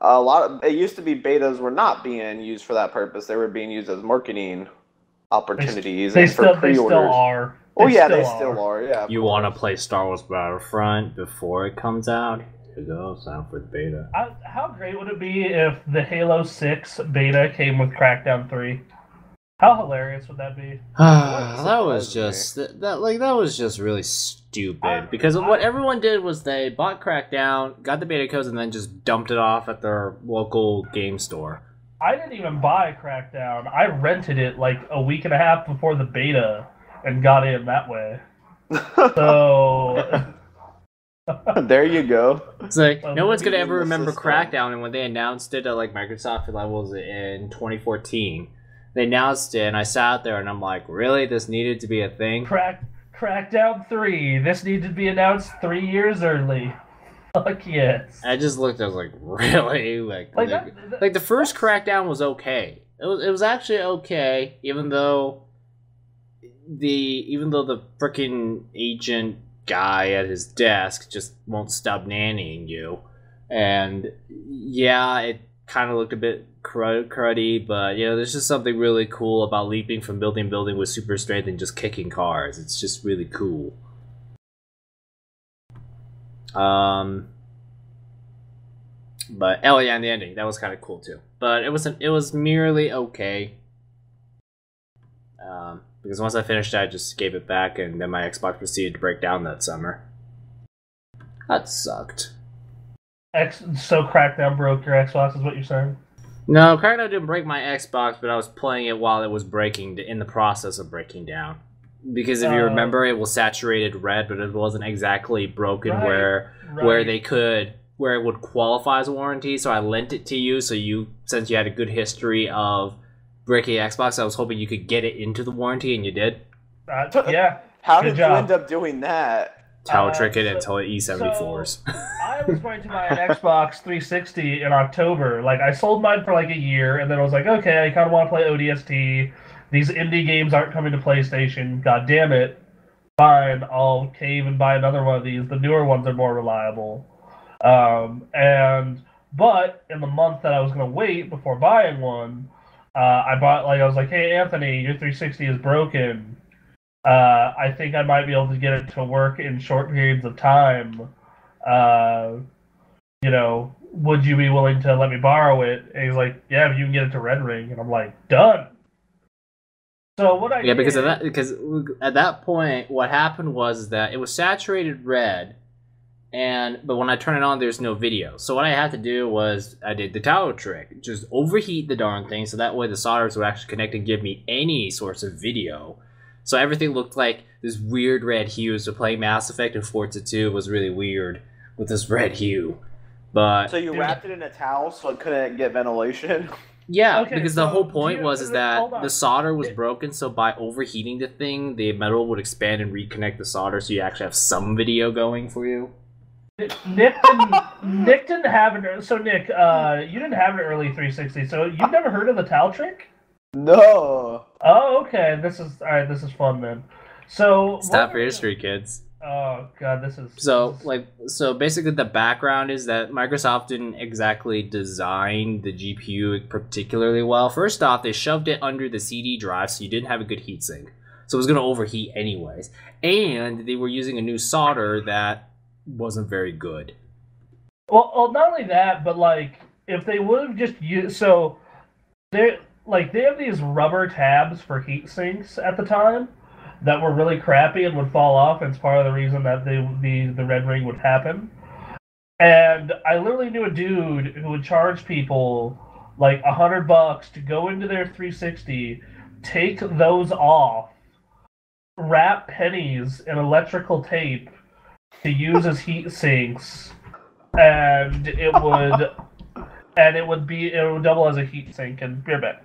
it used to be betas were not being used for that purpose. They were being used as marketing opportunities They and for still pre-orders. are. Oh yeah, they still are. Yeah. You want to play Star Wars Battlefront before it comes out? Here you go. Sign up for the beta. How great would it be if the Halo 6 beta came with Crackdown 3? How hilarious would that be? that was just that was just really stupid because what everyone did was they bought Crackdown, got the beta codes, and then just dumped it off at their local game store. I didn't even buy Crackdown. I rented it like a week and a half before the beta and got in that way. So There you go. It's like no one's gonna beating ever the remember system. Crackdown, and when they announced it at like Microsoft levels in 2014, they announced it, and I sat there and I'm like, really, this needed to be a thing? Crackdown 3. This needed to be announced 3 years early. Fuck yes. I just looked. I was like, really? Like the first Crackdown was okay. It was actually okay, even though the freaking agent guy at his desk just won't stop nannying you, and yeah, it kind of looked a bit cruddy, but there's just something really cool about leaping from building to building with super strength and just kicking cars. It's just really cool. But and the ending, that was kind of cool too. But it was merely okay. Because once I finished it, I just gave it back, and then my Xbox proceeded to break down that summer. That sucked. So Crackdown broke your Xbox, is what you're saying? No, Crackdown didn't break my Xbox, but I was playing it while it was in the process of breaking down. Because if you remember, it was saturated red, but it wasn't exactly broken where it would qualify as a warranty. So I lent it to you, since you had a good history of breaking Xbox, I was hoping you could get it into the warranty, and you did. Yeah. How Good did job. you end up doing that? Tower trick it until E74s. I was going to buy an Xbox 360 in October. Like, I sold mine for like a year, and then I was like, okay, I kind of want to play ODST. These indie games aren't coming to PlayStation. God damn it. Fine, I'll cave and buy another one of these. The newer ones are more reliable. But in the month that I was going to wait before buying one, I was like, hey, Anthony, your 360 is broken. I think I might be able to get it to work in short periods of time. Would you be willing to let me borrow it? And he's like, yeah, if you can get it to Red Ring. And I'm like, done. So what I did... because at that point, what happened was that it was saturated red, but when I turn it on, there's no video. So what I had to do was I did the tower trick, just overheat the darn thing, so that way the solders would actually connect and give me any source of video. So everything looked like this weird red hue. So playing Mass Effect and Forza 2 was really weird with this red hue. But So you wrapped it in a towel so it couldn't get ventilation? yeah, Okay, because so the whole do point you- was is hold that on. the solder was broken, so by overheating the thing, the metal would expand and reconnect the solder, so you actually have some video going for you. Nick didn't have an. So Nick, you didn't have an early 360. So you've never heard of the towel trick? No. Oh, okay. This is all right. This is fun then. So Stop for history, kids. Oh god, this is So basically the background is that Microsoft didn't exactly design the GPU particularly well. First off, they shoved it under the CD drive, so you didn't have a good heatsink. So it was going to overheat anyways. And they were using a new solder that wasn't very good. Well, not only that, but like if they would have just used they have these rubber tabs for heat sinks at the time that were really crappy and would fall off. And it's part of the reason that the red ring would happen. And I literally knew a dude who would charge people like $100 to go into their 360, take those off, wrap pennies in electrical tape to use as heat sinks, and it would double as a heat sink and beer bet.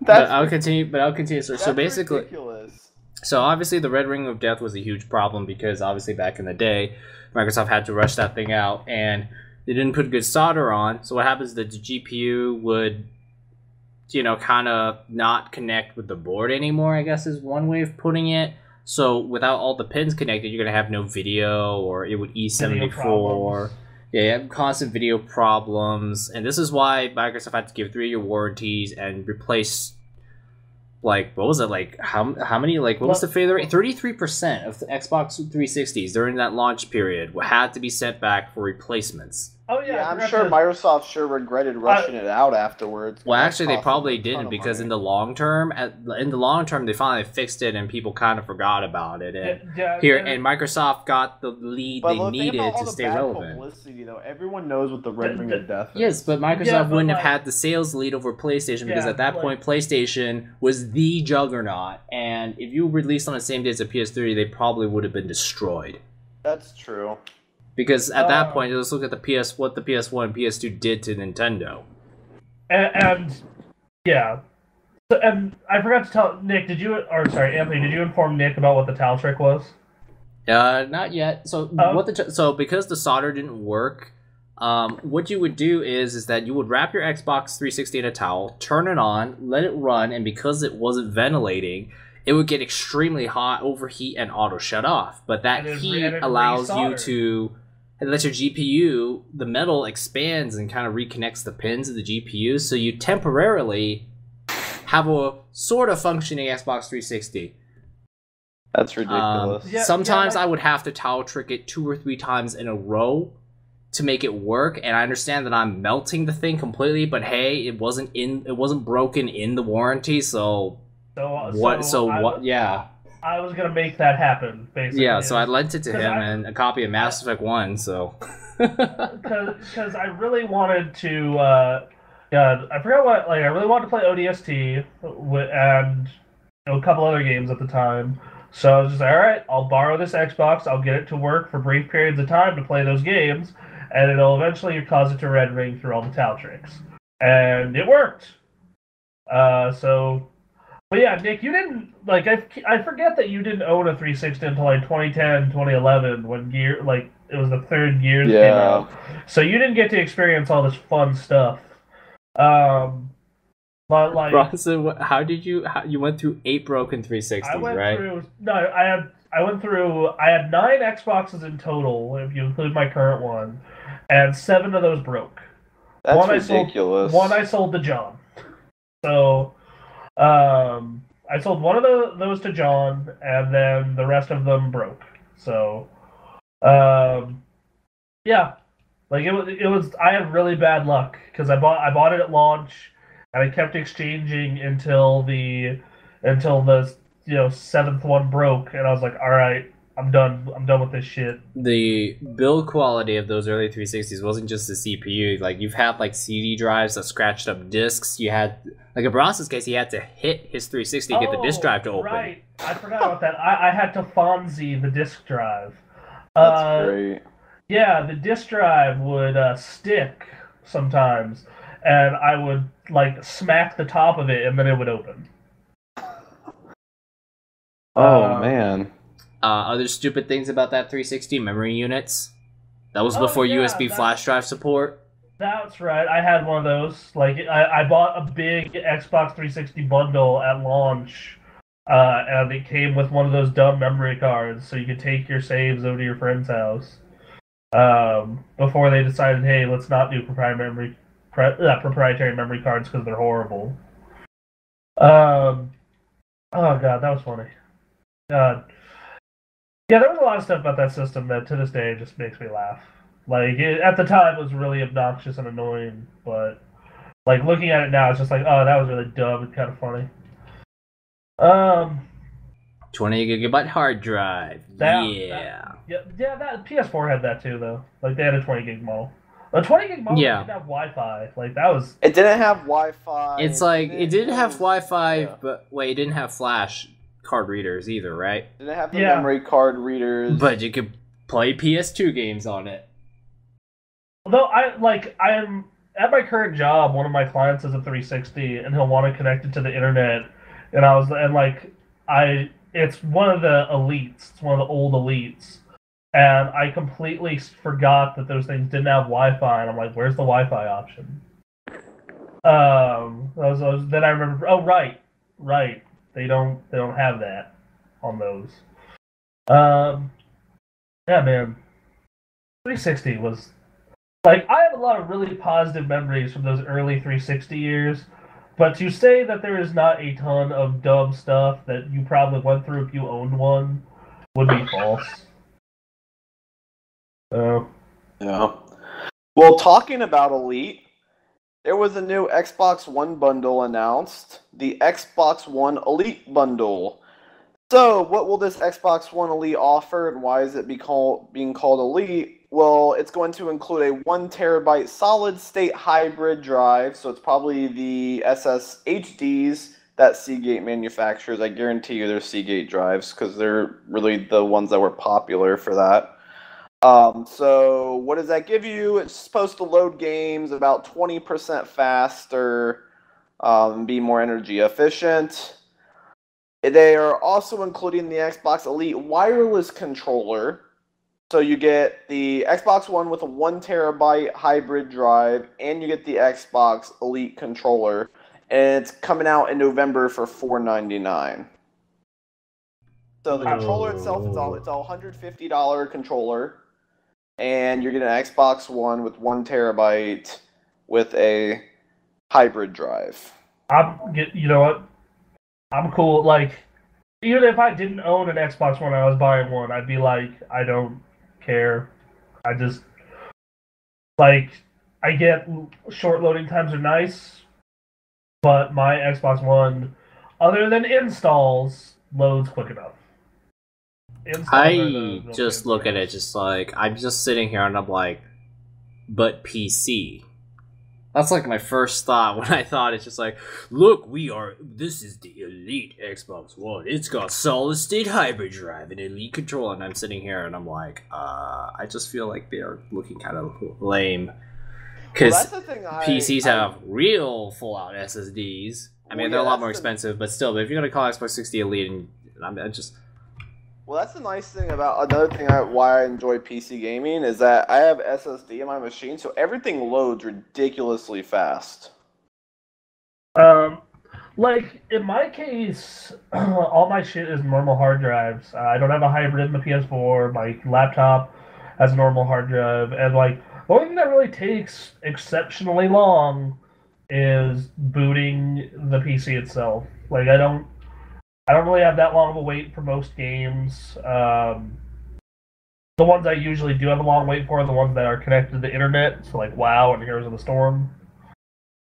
But I'll continue. So basically, ridiculous. So obviously the Red Ring of Death was a huge problem because obviously back in the day, Microsoft had to rush that thing out and they didn't put good solder on. So what happens is that the GPU would, kind of not connect with the board anymore, I guess is one way of putting it. So without all the pins connected, you're going to have no video, or it would E74. Yeah, you have constant video problems. And this is why Microsoft had to give 3-year warranties and replace, like, what was it, like, how many, like, what was the failure rate? 33% of the Xbox 360s during that launch period had to be sent back for replacements. Oh yeah, I'm sure Microsoft sure regretted rushing it out afterwards. Well, actually, they probably didn't, because in the long term, they finally fixed it and people kind of forgot about it. And and Microsoft got the lead they needed to stay relevant. Publicity, though, everyone knows what the Red Ring of Death is. Yes, but Microsoft wouldn't have had the sales lead over PlayStation because at that point, PlayStation was the juggernaut, and if you released on the same day as the PS3, they probably would have been destroyed. That's true. Because at that point, let's look at what the PS1 and PS2 did to Nintendo. And I forgot to tell Nick. Anthony, did you inform Nick about what the towel trick was? Not yet. So because the solder didn't work, what you would do is that you would wrap your Xbox 360 in a towel, turn it on, let it run, and because it wasn't ventilating, it would get extremely hot, overheat, and auto shut off. But that heat allows you to. It lets your GPU, the metal expands and kind of reconnects the pins of the GPU, so you temporarily have a sort of functioning Xbox 360. That's ridiculous. Sometimes I would have to towel trick it 2 or 3 times in a row to make it work, and I understand that I'm melting the thing completely, but hey, it wasn't broken in the warranty, so what? Yeah. I was gonna make that happen, basically. Yeah, so I lent it to him and a copy of Mass Effect 1, so... Because I really wanted to, I really wanted to play ODST and a couple other games at the time. So I was just like, alright, I'll borrow this Xbox, I'll get it to work for brief periods of time to play those games, and it'll eventually cause it to red ring through all the towel tricks. And it worked! But yeah, Nick, you didn't, like, I forget that you didn't own a 360 until, like, 2010, 2011, when it was the third Gears came out. So you didn't get to experience all this fun stuff. But, like... Bronson, you went through 8 broken 360s, right? I had 9 Xboxes in total, if you include my current one, and 7 of those broke. That's ridiculous. One I sold to John. So... I sold one of those to John, and then the rest of them broke. So, yeah, like it was. I had really bad luck because I bought it at launch, and I kept exchanging until the 7th one broke, and I was like, all right, I'm done with this shit. The build quality of those early 360s wasn't just the CPU. Like, you've had, like, CD drives that scratched up discs. You had, like, in Bronson's case, he had to hit his 360 to get the disk drive to open. Right. I forgot about that. I had to Fonzie the disk drive. That's great. Yeah, the disk drive would stick sometimes, and I would like smack the top of it, and then it would open. Oh Um, man. Other stupid things about that 360 memory units. That was Oh, before yeah, USB flash drive support. That's right. I had one of those. Like, I bought a big Xbox 360 bundle at launch, and it came with one of those dumb memory cards, so you could take your saves over to your friend's house. Before they decided, hey, let's not do proprietary memory cards because they're horrible. Oh god, that was funny. God, yeah, there was a lot of stuff about that system that to this day just makes me laugh. Like at the time, it was really obnoxious and annoying, but like looking at it now, it's just like, oh, that was really dumb and kind of funny. 20 gigabyte hard drive. Yeah, that PS4 had that too, though. Like they had a 20 gig model. A 20 gig model didn't have Wi-Fi. Like that was. It didn't have Wi-Fi. It's like it didn't have Wi-Fi, but wait, it didn't have flash card readers either, right? It didn't have the memory card readers. But you could play PS2 games on it. Although I'm at my current job, one of my clients is a 360, and he'll want to connect it to the internet, it's one of the elites, it's one of the old elites, and I completely forgot that those things didn't have Wi-Fi, and I'm like, where's the Wi-Fi option? Then I remember, oh right, they don't have that on those. Yeah, man, 360 was. Like, I have a lot of really positive memories from those early 360 years, but to say that there is not a ton of dumb stuff that you probably went through if you owned one would be false. Yeah. Well, talking about Elite, there was a new Xbox One bundle announced, the Xbox One Elite bundle. So, what will this Xbox One Elite offer, and why is it being called Elite? Well, it's going to include a 1 terabyte solid-state hybrid drive, so it's probably the SSHDs that Seagate manufactures. I guarantee you they're Seagate drives, because they're really the ones that were popular for that. So, what does that give you? It's supposed to load games about 20% faster, be more energy efficient. They are also including the Xbox Elite wireless controller. So you get the Xbox One with a 1 terabyte hybrid drive, and you get the Xbox Elite controller. And it's coming out in November for $499. So the controller itself, it's a $150 controller. And you're getting an Xbox One with 1 terabyte with a hybrid drive. You know what? I'm cool. Like, even if I didn't own an Xbox One, I was buying one, I'd be like, I don't care. I just, like, I get short loading times are nice, but my Xbox One, other than installs, loads quick enough. I just look at it just like, I'm just sitting here and I'm like, but PC. That's like my first thought when I thought it's just like, look, this is the Elite Xbox One. It's got solid state hybrid drive and Elite controller, and I'm sitting here and I'm like, I just feel like they're looking kind of lame. Because PCs have real full out SSDs. I mean, they're a lot more expensive, but still, if you're going to call Xbox 60 Elite, and I'm just... Well, that's the nice thing about another thing why I enjoy PC gaming is that I have SSD in my machine, so everything loads ridiculously fast. Like in my case, all my shit is normal hard drives. I don't have a hybrid in the PS4. My laptop has a normal hard drive, and like the only thing that really takes exceptionally long is booting the PC itself. Like I don't really have that long of a wait for most games. The ones I usually do have a long wait for are the ones that are connected to the internet, so like WoW and Heroes of the Storm.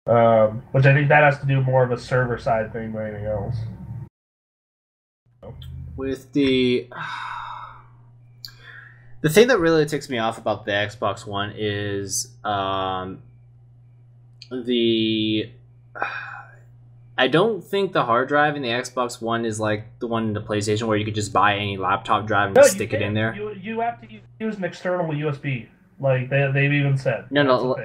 Which I think that has to do more of a server side thing than anything else. With the thing that really ticks me off about the Xbox One is I don't think the hard drive in the Xbox One is like the one in the PlayStation where you could just buy any laptop drive and just stick it in there. You have to use an external USB. Like they've even said. No.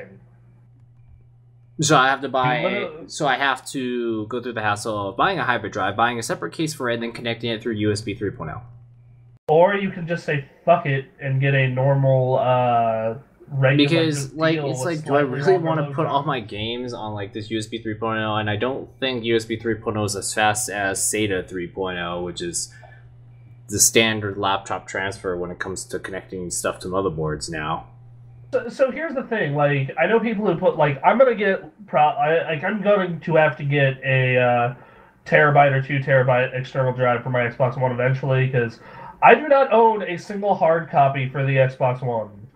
So I have to I have to go through the hassle of buying a hybrid drive, buying a separate case for it, and then connecting it through USB 3.0. Or you can just say fuck it and get a normal regular. Because like it's like, do I really want to put all my games on like this USB 3.0? And I don't think USB 3.0 is as fast as SATA 3.0, which is the standard laptop transfer when it comes to connecting stuff to motherboards now. So here's the thing, like, I know people who put, like, I'm going to have to get a terabyte or 2 terabyte external drive for my Xbox One eventually, because I do not own a single hard copy for the Xbox One.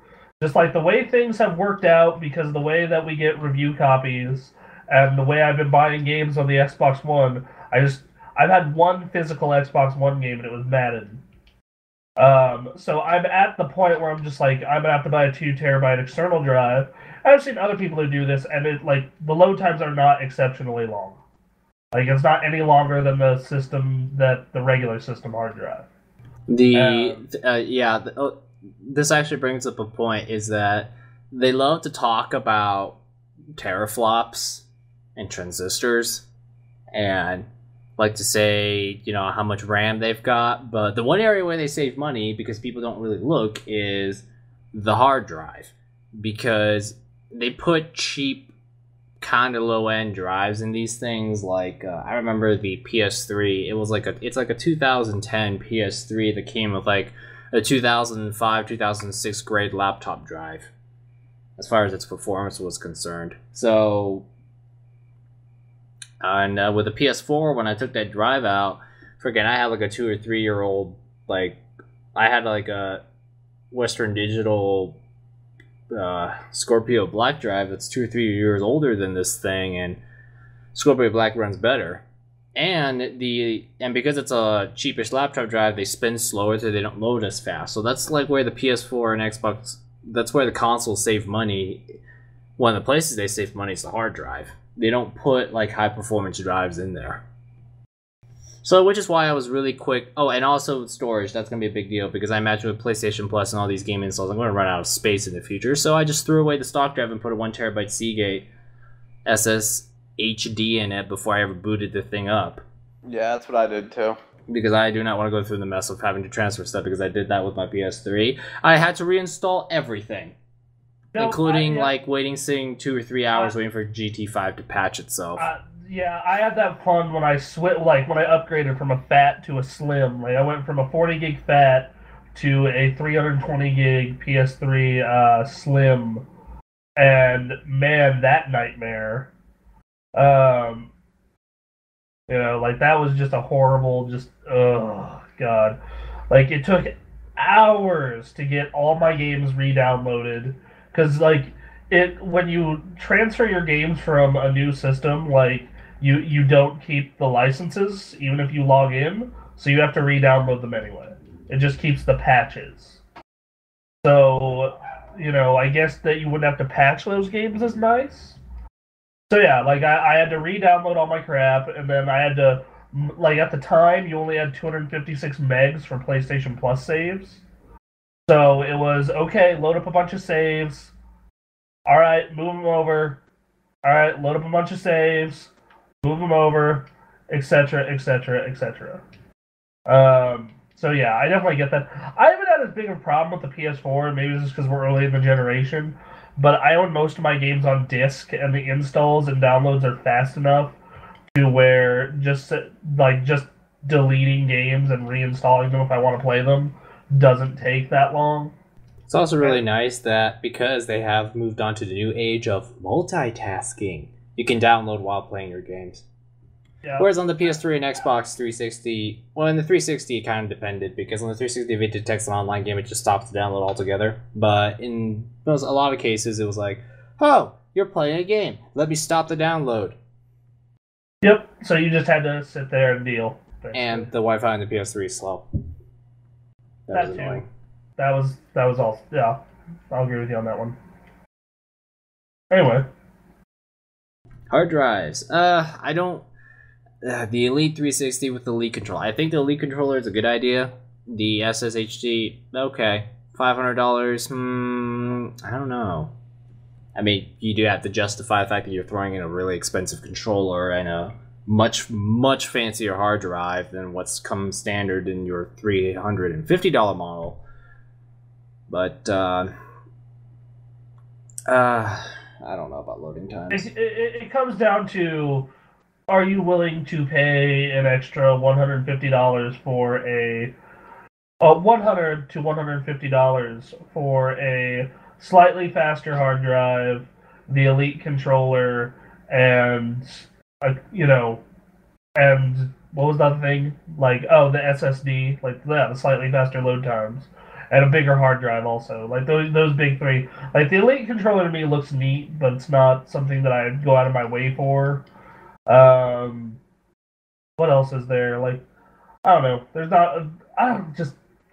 Just like the way things have worked out, because of the way that we get review copies, and the way I've been buying games on the Xbox One, I've had one physical Xbox One game, and it was Madden. So I'm at the point where I'm just like, I'm gonna have to buy a 2 terabyte external drive. I've seen other people who do this, and the load times are not exceptionally long. Like, it's not any longer than the regular system hard drive. This actually brings up a point, is that they love to talk about teraflops and transistors, and like to say, how much RAM they've got, but the one area where they save money, because people don't really look, is the hard drive, because they put cheap, kind of low-end drives in these things. Like I remember the PS3, it's like a 2010 PS3 that came with like a 2005 2006 grade laptop drive, as far as its performance was concerned. So and with the PS4, when I took that drive out, I had like a 2 or 3 year old, I had like a Western Digital Scorpio Black drive that's 2 or 3 years older than this thing, and Scorpio Black runs better. And because it's a cheapish laptop drive, they spin slower, so they don't load as fast. So that's like where the PS4 and Xbox, that's where the consoles save money. One of the places they save money is the hard drive. They don't put like high performance drives in there. So, which is why I was really quick. Oh, and also storage. That's going to be a big deal, because I imagine with PlayStation Plus and all these game installs, I'm going to run out of space in the future. So I just threw away the stock drive and put a 1 terabyte Seagate SSHD in it before I ever booted the thing up. Yeah, that's what I did too. Because I do not want to go through the mess of having to transfer stuff, because I did that with my PS3. I had to reinstall everything. Including sitting 2 or 3 hours waiting for GT5 to patch itself. Yeah, I had that fun when I when I upgraded from a fat to a slim. Like, I went from a 40 gig fat to a 320 gig PS3 slim, and man, that nightmare. That was just a horrible, oh god. Like, it took hours to get all my games re-downloaded. Because, when you transfer your games from a new system, you don't keep the licenses, even if you log in, so you have to re-download them anyway. It just keeps the patches. So, I guess that you wouldn't have to patch those games is nice. So yeah, I had to re-download all my crap, and then I had to, at the time, you only had 256 megs for PlayStation Plus saves. So it was, okay, load up a bunch of saves. Alright, move them over. Alright, load up a bunch of saves. Move them over. Etc., etc., etc. So yeah, I definitely get that. I haven't had as big of a problem with the PS4, maybe it's just because we're early in the generation, but I own most of my games on disc, and the installs and downloads are fast enough to where just deleting games and reinstalling them if I want to play them doesn't take that long. It's also really nice that because they have moved on to the new age of multitasking, you can download while playing your games. Yeah. Whereas on the PS3 and Xbox 360, well, in the 360 it kind of depended, because on the 360 if it detects an online game, it just stops the download altogether. But in a lot of cases, it was like, oh, you're playing a game, let me stop the download. Yep, so you just had to sit there and deal. Basically. And the Wi-Fi on the PS3 is slow. That was annoying. That was all. Yeah, I'll agree with you on that one. Anyway, hard drives. I don't. the Elite 360 with the Elite controller. I think the Elite controller is a good idea. The SSHD, okay. $500, I don't know. I mean, you do have to justify the fact that you're throwing in a really expensive controller and a much, much fancier hard drive than what's come standard in your $350 model. But, I don't know about loading times. It comes down to, are you willing to pay an extra $150 for a $100 to $150 for a slightly faster hard drive, the Elite controller, and and what was the other thing? Like, the SSD, the slightly faster load times, and a bigger hard drive also. Like those big three. Like the Elite controller to me looks neat, but it's not something that I'd go out of my way for. What else is there? Like, I don't know. There's not.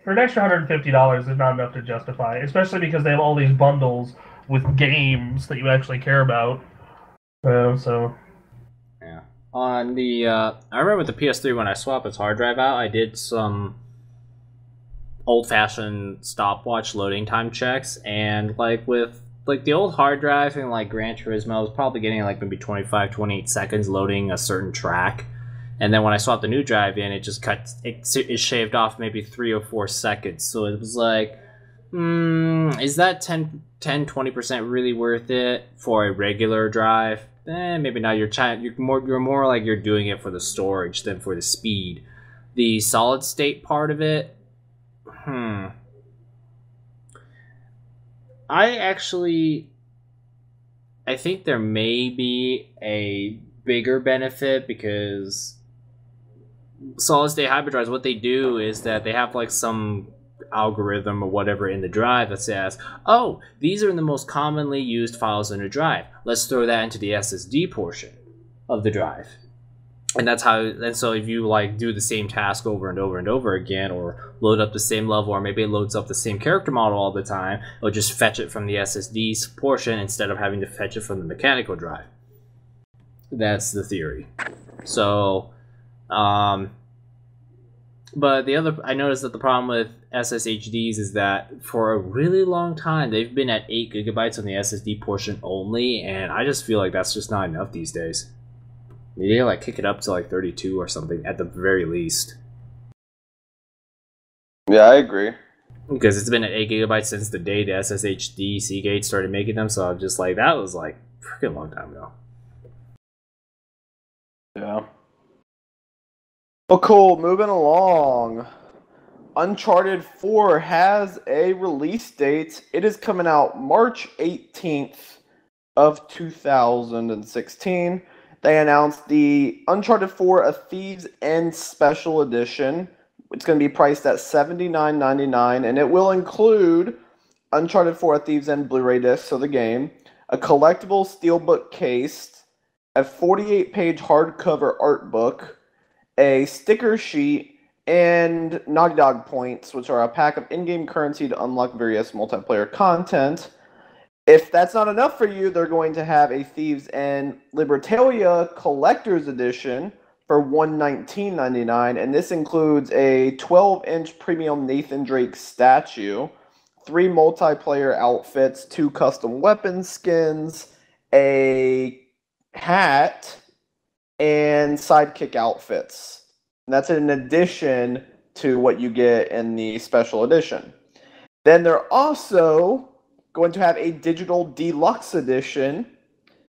For an extra $150, there's not enough to justify, especially because they have all these bundles with games that you actually care about. So. Yeah. On the, I remember with the PS3 when I swapped its hard drive out, I did some old-fashioned stopwatch loading time checks, and with the old hard drive and Gran Turismo, I was probably getting maybe 25, 28 seconds loading a certain track. And then when I swapped the new drive in, it just it shaved off maybe 3 or 4 seconds. So it was like, is that 20% really worth it for a regular drive? Maybe not. You're more like you're doing it for the storage than for the speed. The solid state part of it, I think there may be a bigger benefit because solid state hybrid drives, what they do is that they have some algorithm or whatever in the drive that says, oh, these are the most commonly used files in a drive. Let's throw that into the SSD portion of the drive. And that's how, and so if you do the same task over and over and over again, or load up the same level, or maybe it loads up the same character model all the time, it'll just fetch it from the SSD's portion instead of having to fetch it from the mechanical drive. That's the theory. So, but I noticed that the problem with SSHDs is that for a really long time, they've been at 8 gigabytes on the SSD portion only, and I just feel like that's just not enough these days. You need to kick it up to 32 or something at the very least. Yeah, I agree. Because it's been at 8 gigabytes since the day the SSHD Seagate started making them, so I'm just that was a freaking long time ago. Yeah. Well, cool. Moving along. Uncharted 4 has a release date. It is coming out March 18th of 2016. They announced the Uncharted 4 A Thieves' End Special Edition. It's going to be priced at $79.99, and it will include Uncharted 4 A Thieves' End Blu-ray discs of the game, a collectible steelbook case, a 48-page hardcover art book, a sticker sheet, and Naughty Dog points, which are a pack of in-game currency to unlock various multiplayer content. If that's not enough for you, they're going to have a Thieves' End Libertalia Collector's Edition for $119.99, and this includes a 12-inch premium Nathan Drake statue, 3 multiplayer outfits, 2 custom weapon skins, a hat, and sidekick outfits. And that's in addition to what you get in the special edition. Then they're also going to have a digital deluxe edition.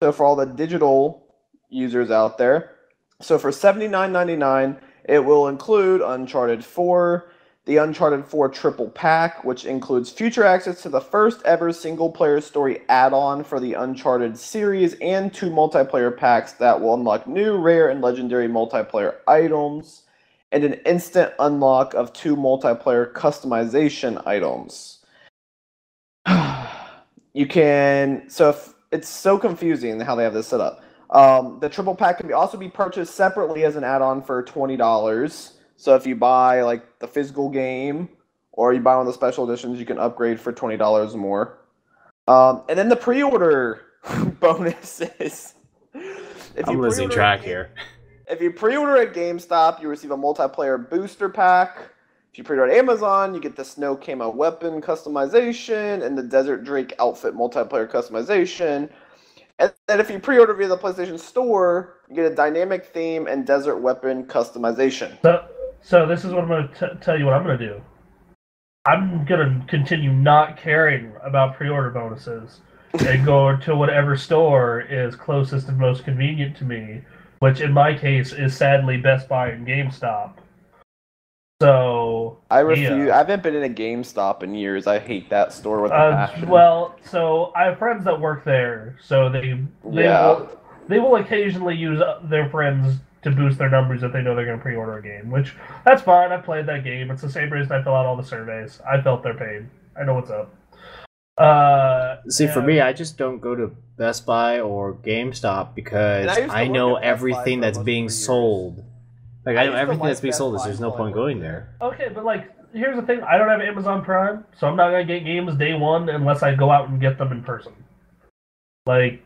So for all the digital users out there. So for $79.99, it will include Uncharted 4, the Uncharted 4 Triple Pack, which includes future access to the first ever single-player story add-on for the Uncharted series, and 2 multiplayer packs that will unlock new, rare, and legendary multiplayer items, and an instant unlock of 2 multiplayer customization items. It's so confusing how they have this set up. The triple pack can also be purchased separately as an add-on for $20. So if you buy the physical game, or you buy one of the special editions, you can upgrade for $20 more. And then the pre-order bonuses. I'm losing track here. If you pre-order at GameStop, you receive a multiplayer booster pack. If you pre-order at Amazon, you get the Snow Camo weapon customization and the Desert Drake outfit multiplayer customization. And then if you pre-order via the PlayStation Store, you get a dynamic theme and desert weapon customization. So this is what I'm going to tell you what I'm going to do. I'm going to continue not caring about pre-order bonuses and go to whatever store is closest and most convenient to me, which in my case is sadly Best Buy and GameStop. So I refuse. I haven't been in a GameStop in years. I hate that store with a passion. Well, so I have friends that work there, so they will occasionally use their friends to boost their numbers if they know they're going to pre-order a game, which that's fine. I've played that game. It's the same reason I fill out all the surveys. I felt their pain. I know what's up. See, for me, I just don't go to Best Buy or GameStop because I know everything that's being sold. Like, I know everything that's being sold, there's no point going there. Okay, but, like, here's the thing. I don't have Amazon Prime, so I'm not going to get games day one unless I go out and get them in person. Like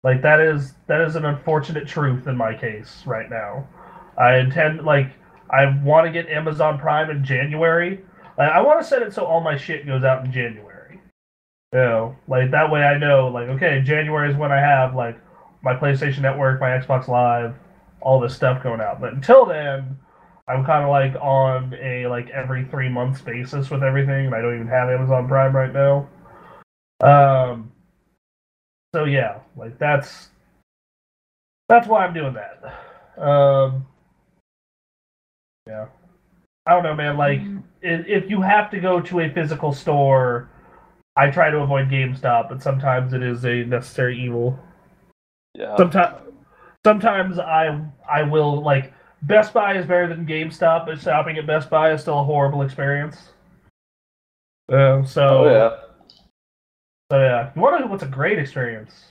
that is an unfortunate truth in my case right now. I want to get Amazon Prime in January. I want to set it so all my shit goes out in January. You know, like, that way I know, like, okay, January is when I have, like, my PlayStation Network, my Xbox Live, all this stuff going out. But until then, I'm kind of like on a like every 3 months basis with everything, and I don't even have Amazon Prime right now. So yeah, like that's why I'm doing that. Yeah, I don't know, man. Like, if you have to go to a physical store, I try to avoid GameStop, but sometimes it is a necessary evil. Yeah. Sometimes I will, like, Best Buy is better than GameStop, but shopping at Best Buy is still a horrible experience. So yeah. You want to know what's a great experience?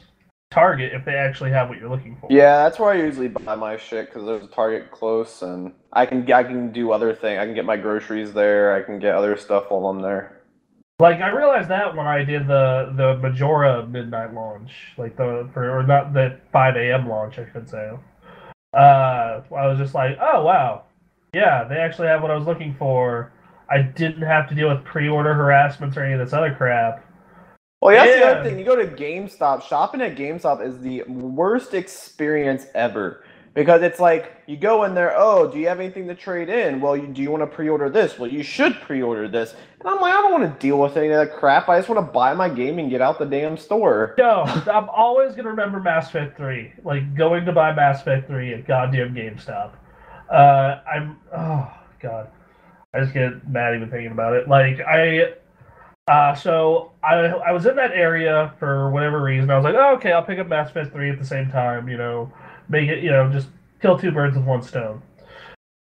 Target, if they actually have what you're looking for. Yeah, that's where I usually buy my shit, because there's a Target close, and I can do other things. I can get my groceries there. I can get other stuff while I'm there. Like, I realized that when I did the Majora midnight launch, like or not the 5 a.m. launch, I should say. I was just like, oh wow, yeah, they actually have what I was looking for. I didn't have to deal with pre-order harassments or any of this other crap. Well, yeah, that's the other thing. You go to GameStop. Shopping at GameStop is the worst experience ever. Because it's like, you go in there, oh, do you have anything to trade in? Well, do you want to pre-order this? Well, you should pre-order this. And I'm like, I don't want to deal with any of that crap. I just want to buy my game and get out the damn store. No, I'm always going to remember Mass Effect 3. Like, going to buy Mass Effect 3 at goddamn GameStop. Oh, God. I just get mad even thinking about it. Like, so I was in that area for whatever reason. I was like, oh, okay, I'll pick up Mass Effect 3 at the same time, you know. Make it, you know, just kill two birds with one stone.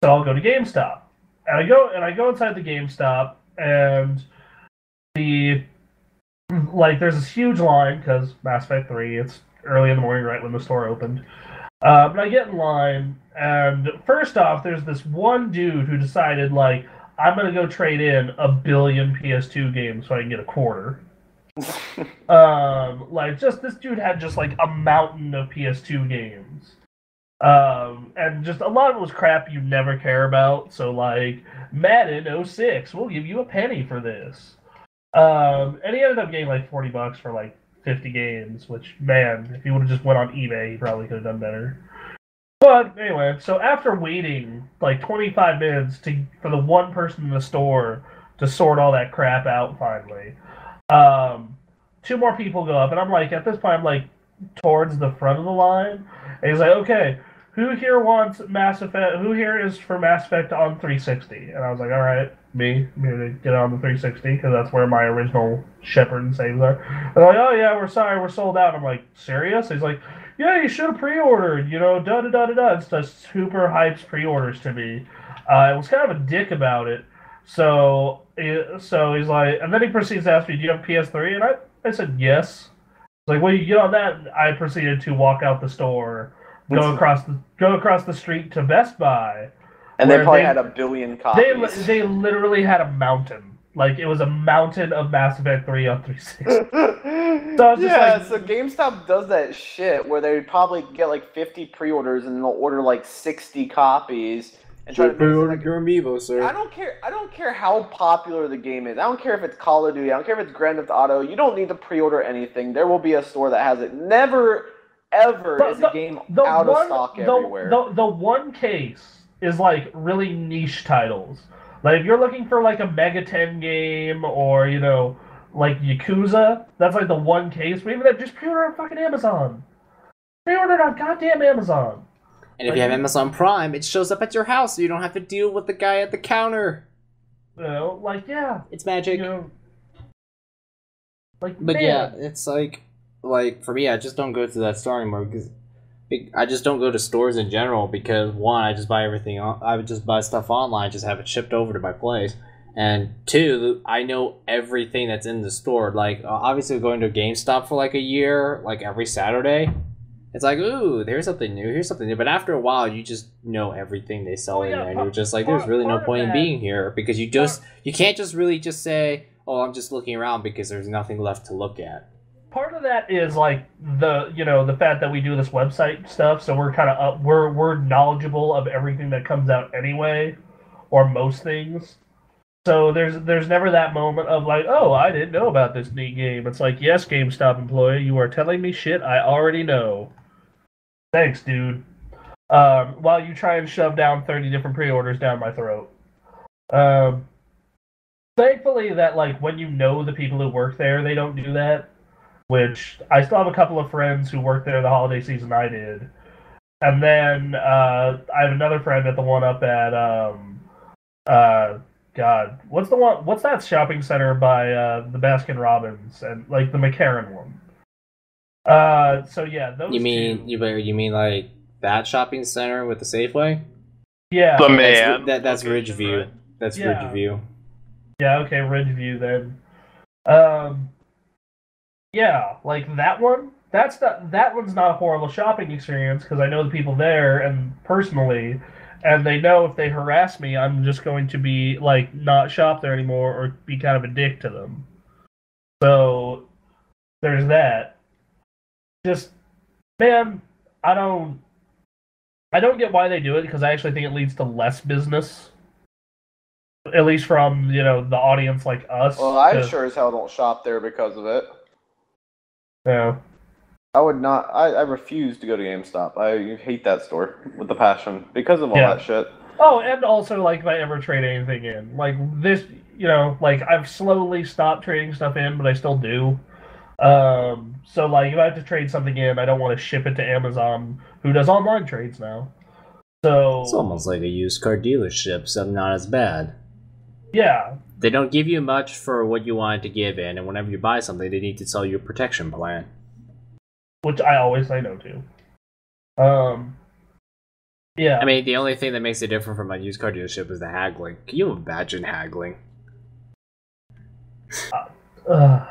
So I'll go to GameStop. And I go inside the GameStop, and there's this huge line, because Mass Effect 3, it's early in the morning, right when the store opened. But I get in line, and first off, there's this one dude who decided, like, I'm going to go trade in 1 billion PS2 games so I can get a quarter. This dude had just like a mountain of PS2 games. And just a lot of it was crap you never care about. So, like, Madden 06, we'll give you a penny for this. And he ended up getting like $40 for like 50 games, which, man, if he would have just went on eBay, he probably could have done better. But anyway, so after waiting like 25 minutes for the one person in the store to sort all that crap out finally, 2 more people go up, and I'm like, at this point, I'm like towards the front of the line, and he's like, okay, who here wants Mass Effect? Who here is for Mass Effect on 360? And I was like, all right, me. I'm here to get on the 360 because that's where my original Shepard and saves are. And they're like, oh yeah, we're sorry, we're sold out. I'm like, serious? He's like, yeah, you should have pre-ordered. You know, da da da da da. It's just super hypes pre-orders to me. It was kind of a dick about it. So he's like, and then he proceeds to ask me, do you have PS3? And I said yes. Like, well, you get on that. I proceeded to walk out the store, go across the street to Best Buy, and they probably had 1 billion copies. They literally had a mountain. Like, it was a mountain of Mass Effect 3 on 360. So I was just yeah, like, so GameStop does that shit where they probably get like 50 pre-orders and they'll order like 60 copies and try to make it seem like your amiibo, sir. I don't care how popular the game is. I don't care if it's Call of Duty. I don't care if it's Grand Theft Auto. You don't need to pre-order anything. There will be a store that has it. Never, ever is a game out of stock everywhere. The one case is like really niche titles. Like if you're looking for like a Mega 10 game or, you know, like Yakuza, that's like the one case. But even that, just pre-order on fucking Amazon. Pre-order it on goddamn Amazon. And if you have Amazon Prime, it shows up at your house, so you don't have to deal with the guy at the counter. You know, like, yeah. It's magic. You know, like, but man. yeah, it's like for me, I just don't go to that store anymore because I just don't go to stores in general because one, I just buy everything. I would just buy stuff online, just have it shipped over to my place. And two, I know everything that's in the store. Like obviously, going to a GameStop for like a year, like every Saturday, it's like, ooh, there's something new. Here's something new. But after a while, you just know everything they sell in there, and you're just like, there's really no point in being here because you can't just really just say, oh, I'm just looking around because there's nothing left to look at. Part of that is like the fact that we do this website stuff, so we're kind of we're knowledgeable of everything that comes out anyway, or most things. So there's never that moment of like, oh, I didn't know about this neat game. It's like, yes, GameStop employee, you are telling me shit I already know. Thanks, dude. While you try and shove down 30 different pre-orders down my throat. Thankfully, that like when you know the people who work there, they don't do that. Which I still have a couple of friends who worked there the holiday season I did, and then I have another friend at the one up at God, what's that shopping center by the Baskin Robbins and like the McCarran one. So yeah, those. You mean like that shopping center with the Safeway? Yeah, the man. That's Ridgeview. Right? That's Ridgeview. Yeah, okay, Ridgeview then. Yeah, like that one. That one's not a horrible shopping experience because I know the people there and personally, and they know if they harass me, I'm just going to be like not shop there anymore or be kind of a dick to them. So there's that. Just man, I don't get why they do it because I actually think it leads to less business. At least from the audience like us. Well, I sure as hell don't shop there because of it. Yeah. I would not. I refuse to go to GameStop. I hate that store with a passion because of all that shit. Oh, and also, like, if I ever trade anything in. Like, this, like, I've slowly stopped trading stuff in, but I still do. So, like, if I have to trade something in, I don't want to ship it to Amazon, who does online trades now. So... It's almost like a used car dealership, so not as bad. Yeah. They don't give you much for what you wanted to give in, and whenever you buy something, they need to sell you a protection plan. Which I always say no to. Yeah. I mean, the only thing that makes it different from a used car dealership is the haggling. Can you imagine haggling? Yeah,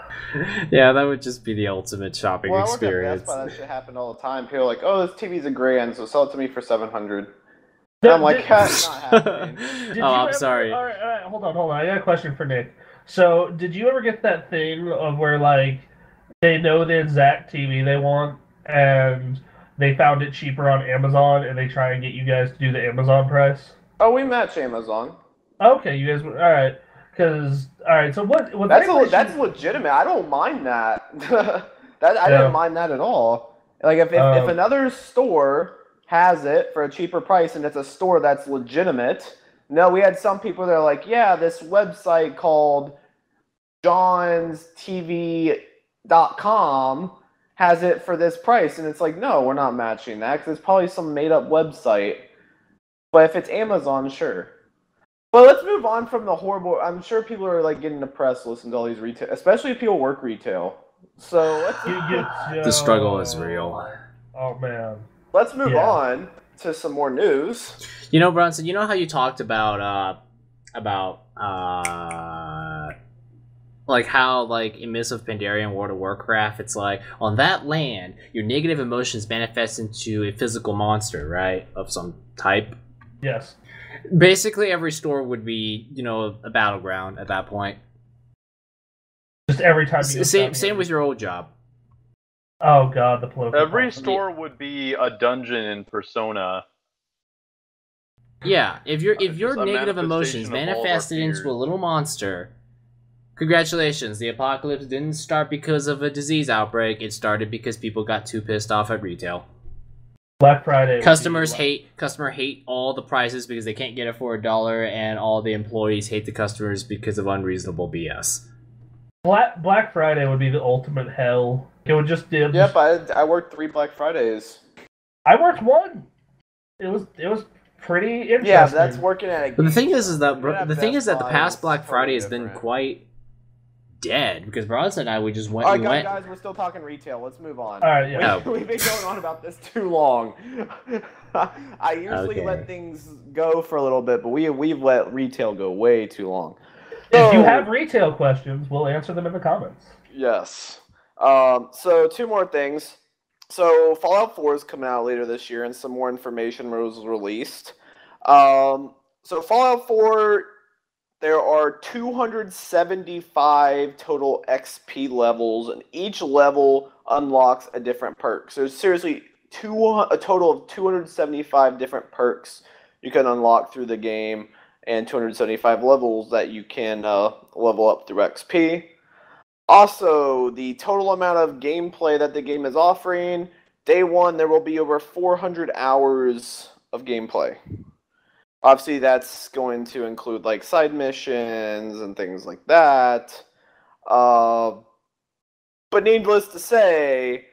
that would just be the ultimate shopping experience. Well, that shit happened all the time. People are like, oh, this TV's $1,000, so sell it to me for $700. And I'm like, that's not happening. I'm sorry. All right, hold on. I got a question for Nick. So, did you ever get that thing of where, like, they know the exact TV they want, and they found it cheaper on Amazon, and they try and get you guys to do the Amazon price? Oh, we match Amazon. Okay, you guys, all right. So what? That's legitimate. I don't mind that. I don't mind that at all. Like, if another store has it for a cheaper price and it's a store that's legitimate. No, we had some people that are like, yeah, this website called johnstv.com has it for this price. And it's like, no, we're not matching that because it's probably some made-up website. But if it's Amazon, sure. But let's move on from the horrible... I'm sure people are like getting depressed listening to all these retail... Especially if people work retail. So let's... The struggle is real. Oh, man. Let's move on to some more news. You know, Bronson, you know how you talked about like how, like, in Mists of Pandaria and World of Warcraft, it's like, on that land, your negative emotions manifest into a physical monster, right? Of some type. Yes. Basically, every store would be, a battleground at that point. Just every time you go Same with your old job. Oh god, the political. Every store would be a dungeon in Persona. Yeah, if your a negative emotions manifestation of all of our manifested into a fears. little monster, congratulations. The apocalypse didn't start because of a disease outbreak. It started because people got too pissed off at retail. Black Friday. Customers hate all the prices because they can't get it for $1, and all the employees hate the customers because of unreasonable BS. Black Friday would be the ultimate hell. It would just do. Yep, I worked 3 Black Fridays. I worked 1. It was pretty interesting. Yeah, that's working at a. But the thing is that Working at the thing Best is that the Buy past is Black totally Friday has been different. quite dead because Bronson and I we just went. All right, we went. guys, we're still talking retail. Let's move on. All right, yeah. Oh. We've been going on about this too long. I usually Okay. let things go for a little bit, but we've let retail go way too long. If you So- have retail questions, we'll answer them in the comments. Yes. So 2 more things. So Fallout 4 is coming out later this year, and some more information was released. So Fallout 4, there are 275 total XP levels, and each level unlocks a different perk. So seriously, a total of 275 different perks you can unlock through the game, and 275 levels that you can level up through XP. Also, the total amount of gameplay that the game is offering, day 1, there will be over 400 hours of gameplay. Obviously, that's going to include like side missions and things like that. But needless to say,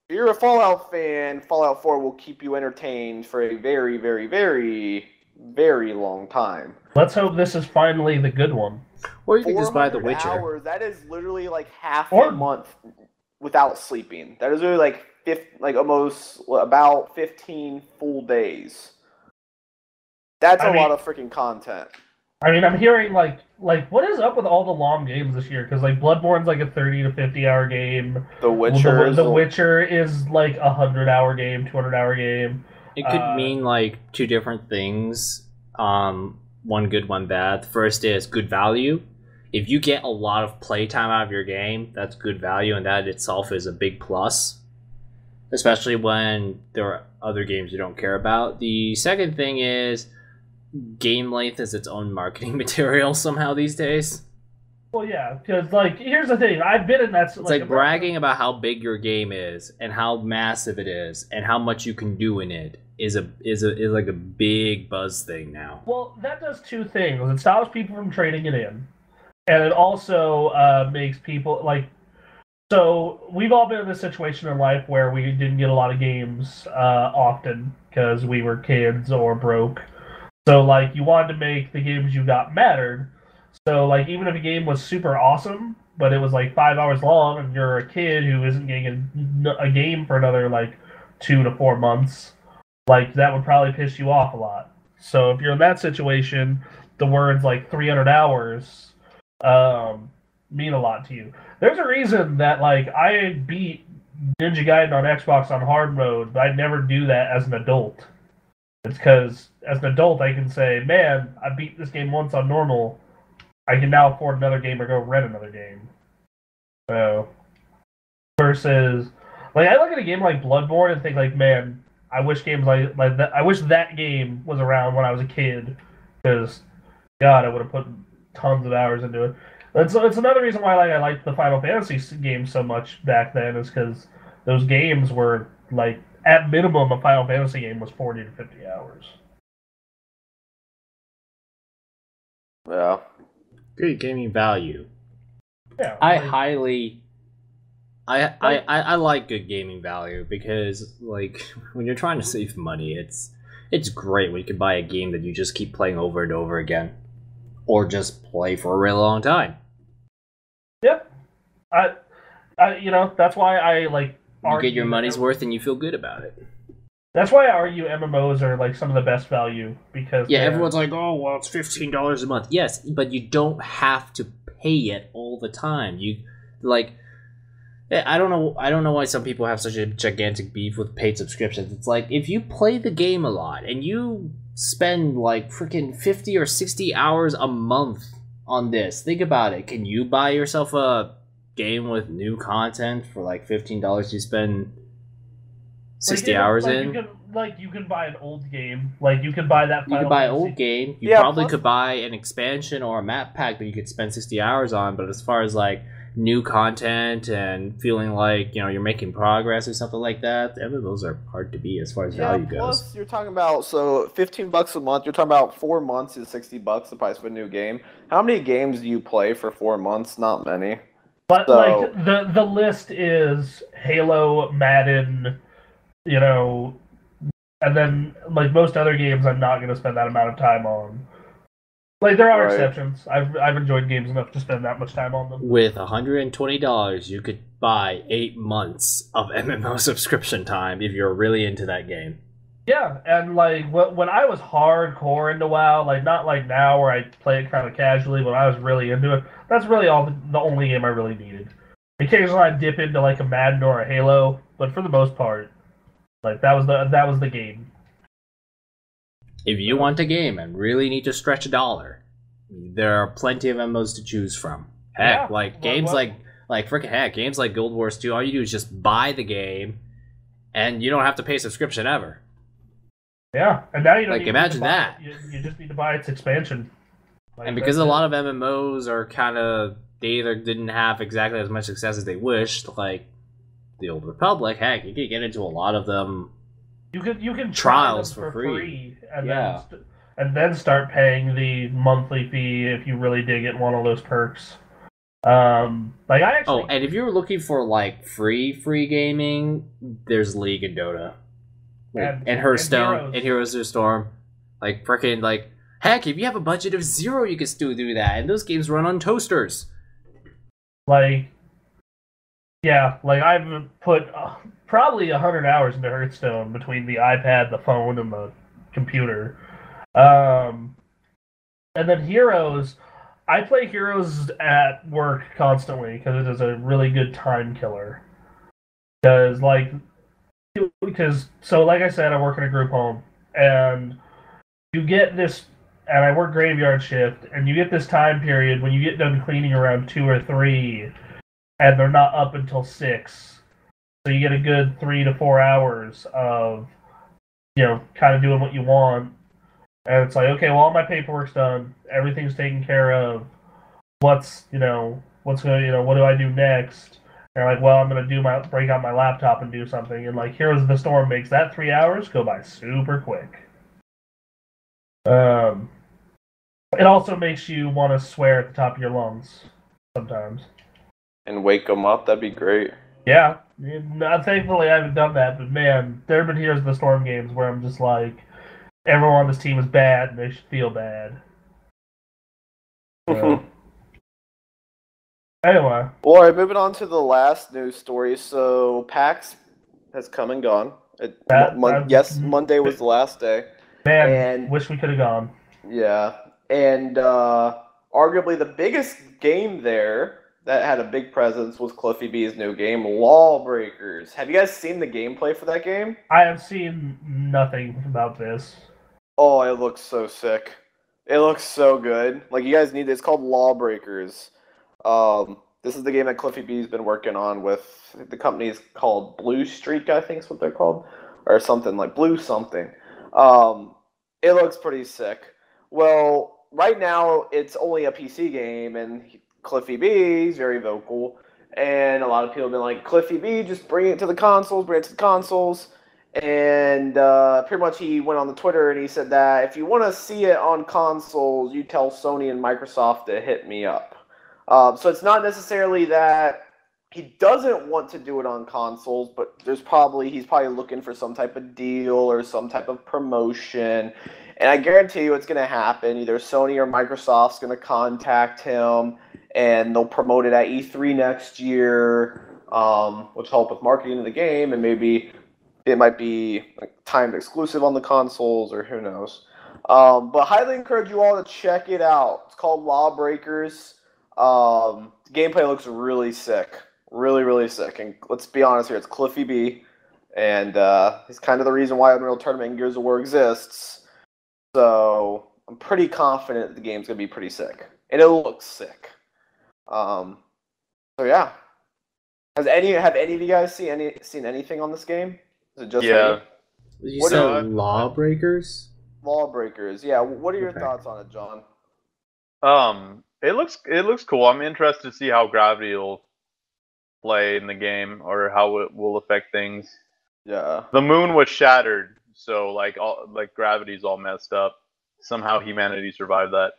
if you're a Fallout fan, Fallout 4 will keep you entertained for a very, very, very, very long time. Let's hope this is finally the good one. Or you can just buy The 400 Witcher. hours, that is literally like half Or- a month without sleeping. That is really like almost about 15 full days. That's I a lot mean- of freaking content. I mean, I'm hearing like what is up with all the long games this year? Because like Bloodborne's like a 30 to 50 hour game. The Witcher. The Witcher is like a 100-hour game, 200-hour game. It could mean like 2 different things. One good, one bad. The first is good value. If you get a lot of playtime out of your game, that's good value, and that itself is a big plus. Especially when there are other games you don't care about. The second thing is game length is its own marketing material somehow these days. Well, yeah, because like here's the thing, I've been in that. It's like bragging about how big your game is and how massive it is and how much you can do in it is like a big buzz thing now. Well, that does 2 things. It stops people from trading it in, and it also makes people like. So we've all been in this situation in life where we didn't get a lot of games often because we were kids or broke. So like you wanted to make the games you got mattered. So like even if a game was super awesome, but it was like 5 hours long, and you're a kid who isn't getting a game for another like 2 to 4 months, like that would probably piss you off a lot. So if you're in that situation, the words like 300 hours mean a lot to you. There's a reason that like I beat Ninja Gaiden on Xbox on hard mode, but I'd never do that as an adult. It's because as an adult I can say, man, I beat this game once on normal. I can now afford another game or go rent another game. So versus like I look at a game like Bloodborne and think like, man, I wish games like that. I wish that game was around when I was a kid, because God, I would have put tons of hours into it. It's another reason why I liked the Final Fantasy games so much back then, is because those games were like at minimum a Final Fantasy game was 40 to 50 hours. Yeah. Good gaming value. Yeah, I like- highly I like good gaming value because like when you're trying to save money, it's great when you can buy a game that you just keep playing over and over again, or just play for a really long time. Yep. I that's why I like. You get your argue- money's worth and you feel good about it. That's why I argue MMOs are like some of the best value, because Yeah, they're- everyone's like, oh well, it's $15 a month. Yes, but you don't have to pay it all the time. You like. I don't know why some people have such a gigantic beef with paid subscriptions. It's like, if you play the game a lot and you spend like freaking 50 or 60 hours a month on this, think about it. Can you buy yourself a game with new content for like $15 you spend 60 hours in. You can buy an old game. Like, you can buy that You Final could buy an Fantasy. old game. You Yeah, probably plus- could buy an expansion or a map pack that you could spend 60 hours on, but as far as like new content and feeling like, you know, you're making progress or something like that, those are hard to beat as far as value plus goes. you're talking about $15 a month. You're talking about 4 months is $60 the price of a new game. How many games do you play for 4 months? Not many. But So- like the list is Halo, Madden, you know, and then like most other games, I'm not going to spend that amount of time on. Like, there are Right. exceptions. I've enjoyed games enough to spend that much time on them. With $120, you could buy 8 months of MMO subscription time if you're really into that game. Yeah, and like when I was hardcore into WoW, like not like now where I play it kind of casually, when I was really into it, that's really the only game I really needed. Occasionally I'd dip into like a Madden or a Halo, but for the most part, like that was the game. If you want a game and really need to stretch a dollar, there are plenty of MMOs to choose from. Heck, Yeah, like games what- games like Guild Wars 2, all you do is just buy the game and you don't have to pay a subscription ever. Yeah, and now you don't Like, even imagine need to buy that. it. You just need to buy its expansion. Like, And because that's a it. lot of MMOs are kind of, they either didn't have exactly as much success as they wished, like the Old Republic, heck, you could get into a lot of them. You can Trials try them for free. and Yeah. then start paying the monthly fee if you really dig it in one of those perks. Like I actually Oh, and if you're looking for like free gaming, there's League and Dota. And Hearthstone and Heroes of the Storm. Like freaking like heck, if you have a budget of 0, you can still do that. And those games run on toasters. like I've put probably 100 hours into Hearthstone between the iPad, the phone, and the computer. And then Heroes, I play Heroes at work constantly because it is a really good time killer. Because like I said, I work in a group home, and you get this, and I work graveyard shift, and you get this time period when you get done cleaning around 2 or 3, and they're not up until 6. So you get a good 3 to 4 hours of, you know, kind of doing what you want. And it's like, okay, well, all my paperwork's done, everything's taken care of. What do I do next? And like, well, I'm gonna break out my laptop and do something. And like, Heroes of the Storm makes that 3 hours go by super quick. It also makes you want to swear at the top of your lungs sometimes. And wake them up. That'd be great. Yeah, thankfully I haven't done that, but man, there have been Heroes of the Storm games where I'm just like, everyone on this team is bad and they should feel bad. So, anyway. All right, moving on to the last news story. So PAX has come and gone. Monday was the last day. Man, And- wish we could have gone. Yeah, and arguably the biggest game there that had a big presence was Cliffy B's new game, Lawbreakers. Have you guys seen the gameplay for that game? I have seen nothing about this. Oh, it looks so sick. It looks so good. Like, you guys need this. It's called Lawbreakers. This is the game that Cliffy B's been working on with the company is called Blue Streak, I think is what they're called, or something like Blue something. It looks pretty sick. Well, right now it's only a PC game, and Cliffy B is very vocal, and a lot of people have been like, Cliffy B, just bring it to the consoles, and pretty much he went on the Twitter and he said that if you want to see it on consoles, you tell Sony and Microsoft to hit me up. So it's not necessarily that he doesn't want to do it on consoles, but he's probably looking for some type of deal or some type of promotion. And I guarantee you it's going to happen. Either Sony or Microsoft's going to contact him, and they'll promote it at E3 next year, which will help with marketing of the game, and maybe it might be like timed exclusive on the consoles, or who knows. But highly encourage you all to check it out. It's called Lawbreakers. The gameplay looks really sick. Really, really sick. And let's be honest here, it's Cliffy B. And he's kind of the reason why Unreal Tournament and Gears of War exists. So I'm pretty confident the game's going to be pretty sick. And it looks sick. So yeah, have any of you guys seen anything on this game? Is it just Yeah. me? You What said are- Lawbreakers? Lawbreakers? Yeah. What are your Okay. thoughts on it, John? It looks cool. I'm interested to see how gravity will play in the game or how it will affect things. Yeah. The moon was shattered, so gravity's all messed up. Somehow humanity survived that.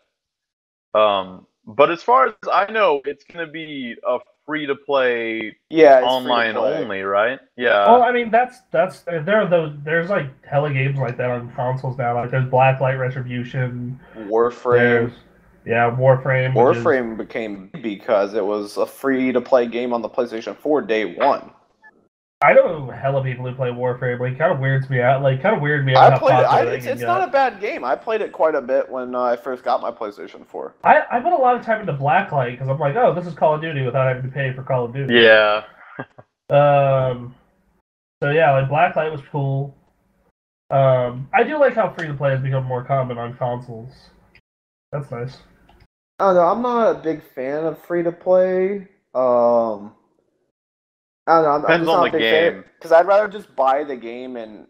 But as far as I know, it's gonna be a free to play Yeah, it's online free to play. only, right? Yeah. Well, I mean, that's there are those. There's like hella games like that on consoles now. Like there's Blacklight Retribution. Warframe. Yeah, Warframe. Warframe became big because it was a free to play game on the PlayStation 4 day one. I know hella people who play Warframe. Like, kind of weirds me out. Like, kind of weirded me out. I played how popular it. It's not a bad game. I played it quite a bit when I first got my PlayStation 4. I put a lot of time into Blacklight because I'm like, oh, this is Call of Duty without having to pay for Call of Duty. Yeah. So yeah, like Blacklight was cool. I do like how free to play has become more common on consoles. That's nice. I don't know. I'm not a big fan of free to play. I don't know. I'm Depends just on not the a big fan game. because I'd rather just buy the game and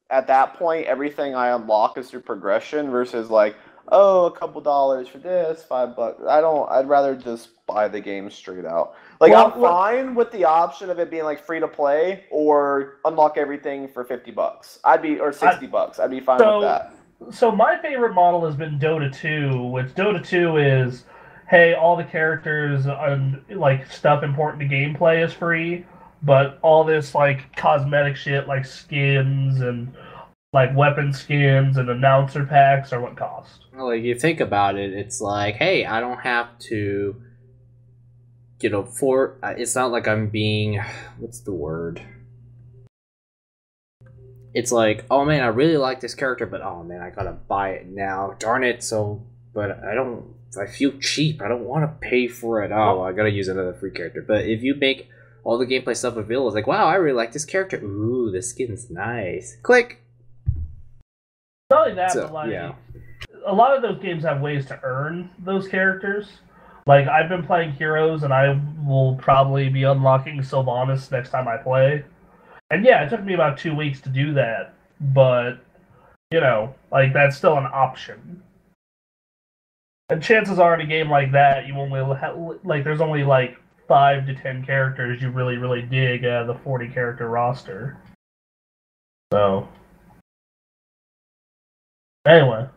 at that point everything I unlock is through progression versus like, oh, a couple dollars for this, $5. I'd rather just buy the game straight out. Like, Well, I'm fine with the option of it being like free to play or unlock everything for $50. Or $60. I'd be fine with that. So my favorite model has been Dota 2, which Dota 2 is, hey, all the characters and like stuff important to gameplay is free, but all this like cosmetic shit like skins and like weapon skins and announcer packs are what cost. Well, like, you think about it, it's like, hey, I don't have to, it's not like I'm being, what's the word? It's like, oh man, I really like this character, but oh man, I gotta buy it now. Darn it, but I feel cheap. I don't want to pay for it. Oh, I gotta use another free character. But if you make all the gameplay stuff available, it's like, wow, I really like this character. Ooh, the skin's nice. Click! Not only that, So, but like, yeah. a lot of those games have ways to earn those characters. Like, I've been playing Heroes, and I will probably be unlocking Sylvanas next time I play. And yeah, it took me about 2 weeks to do that, but, like, that's still an option. And chances are in a game like that, you only there's only like 5 to 10 characters you really, really dig out of the 40 character roster. So, anyway.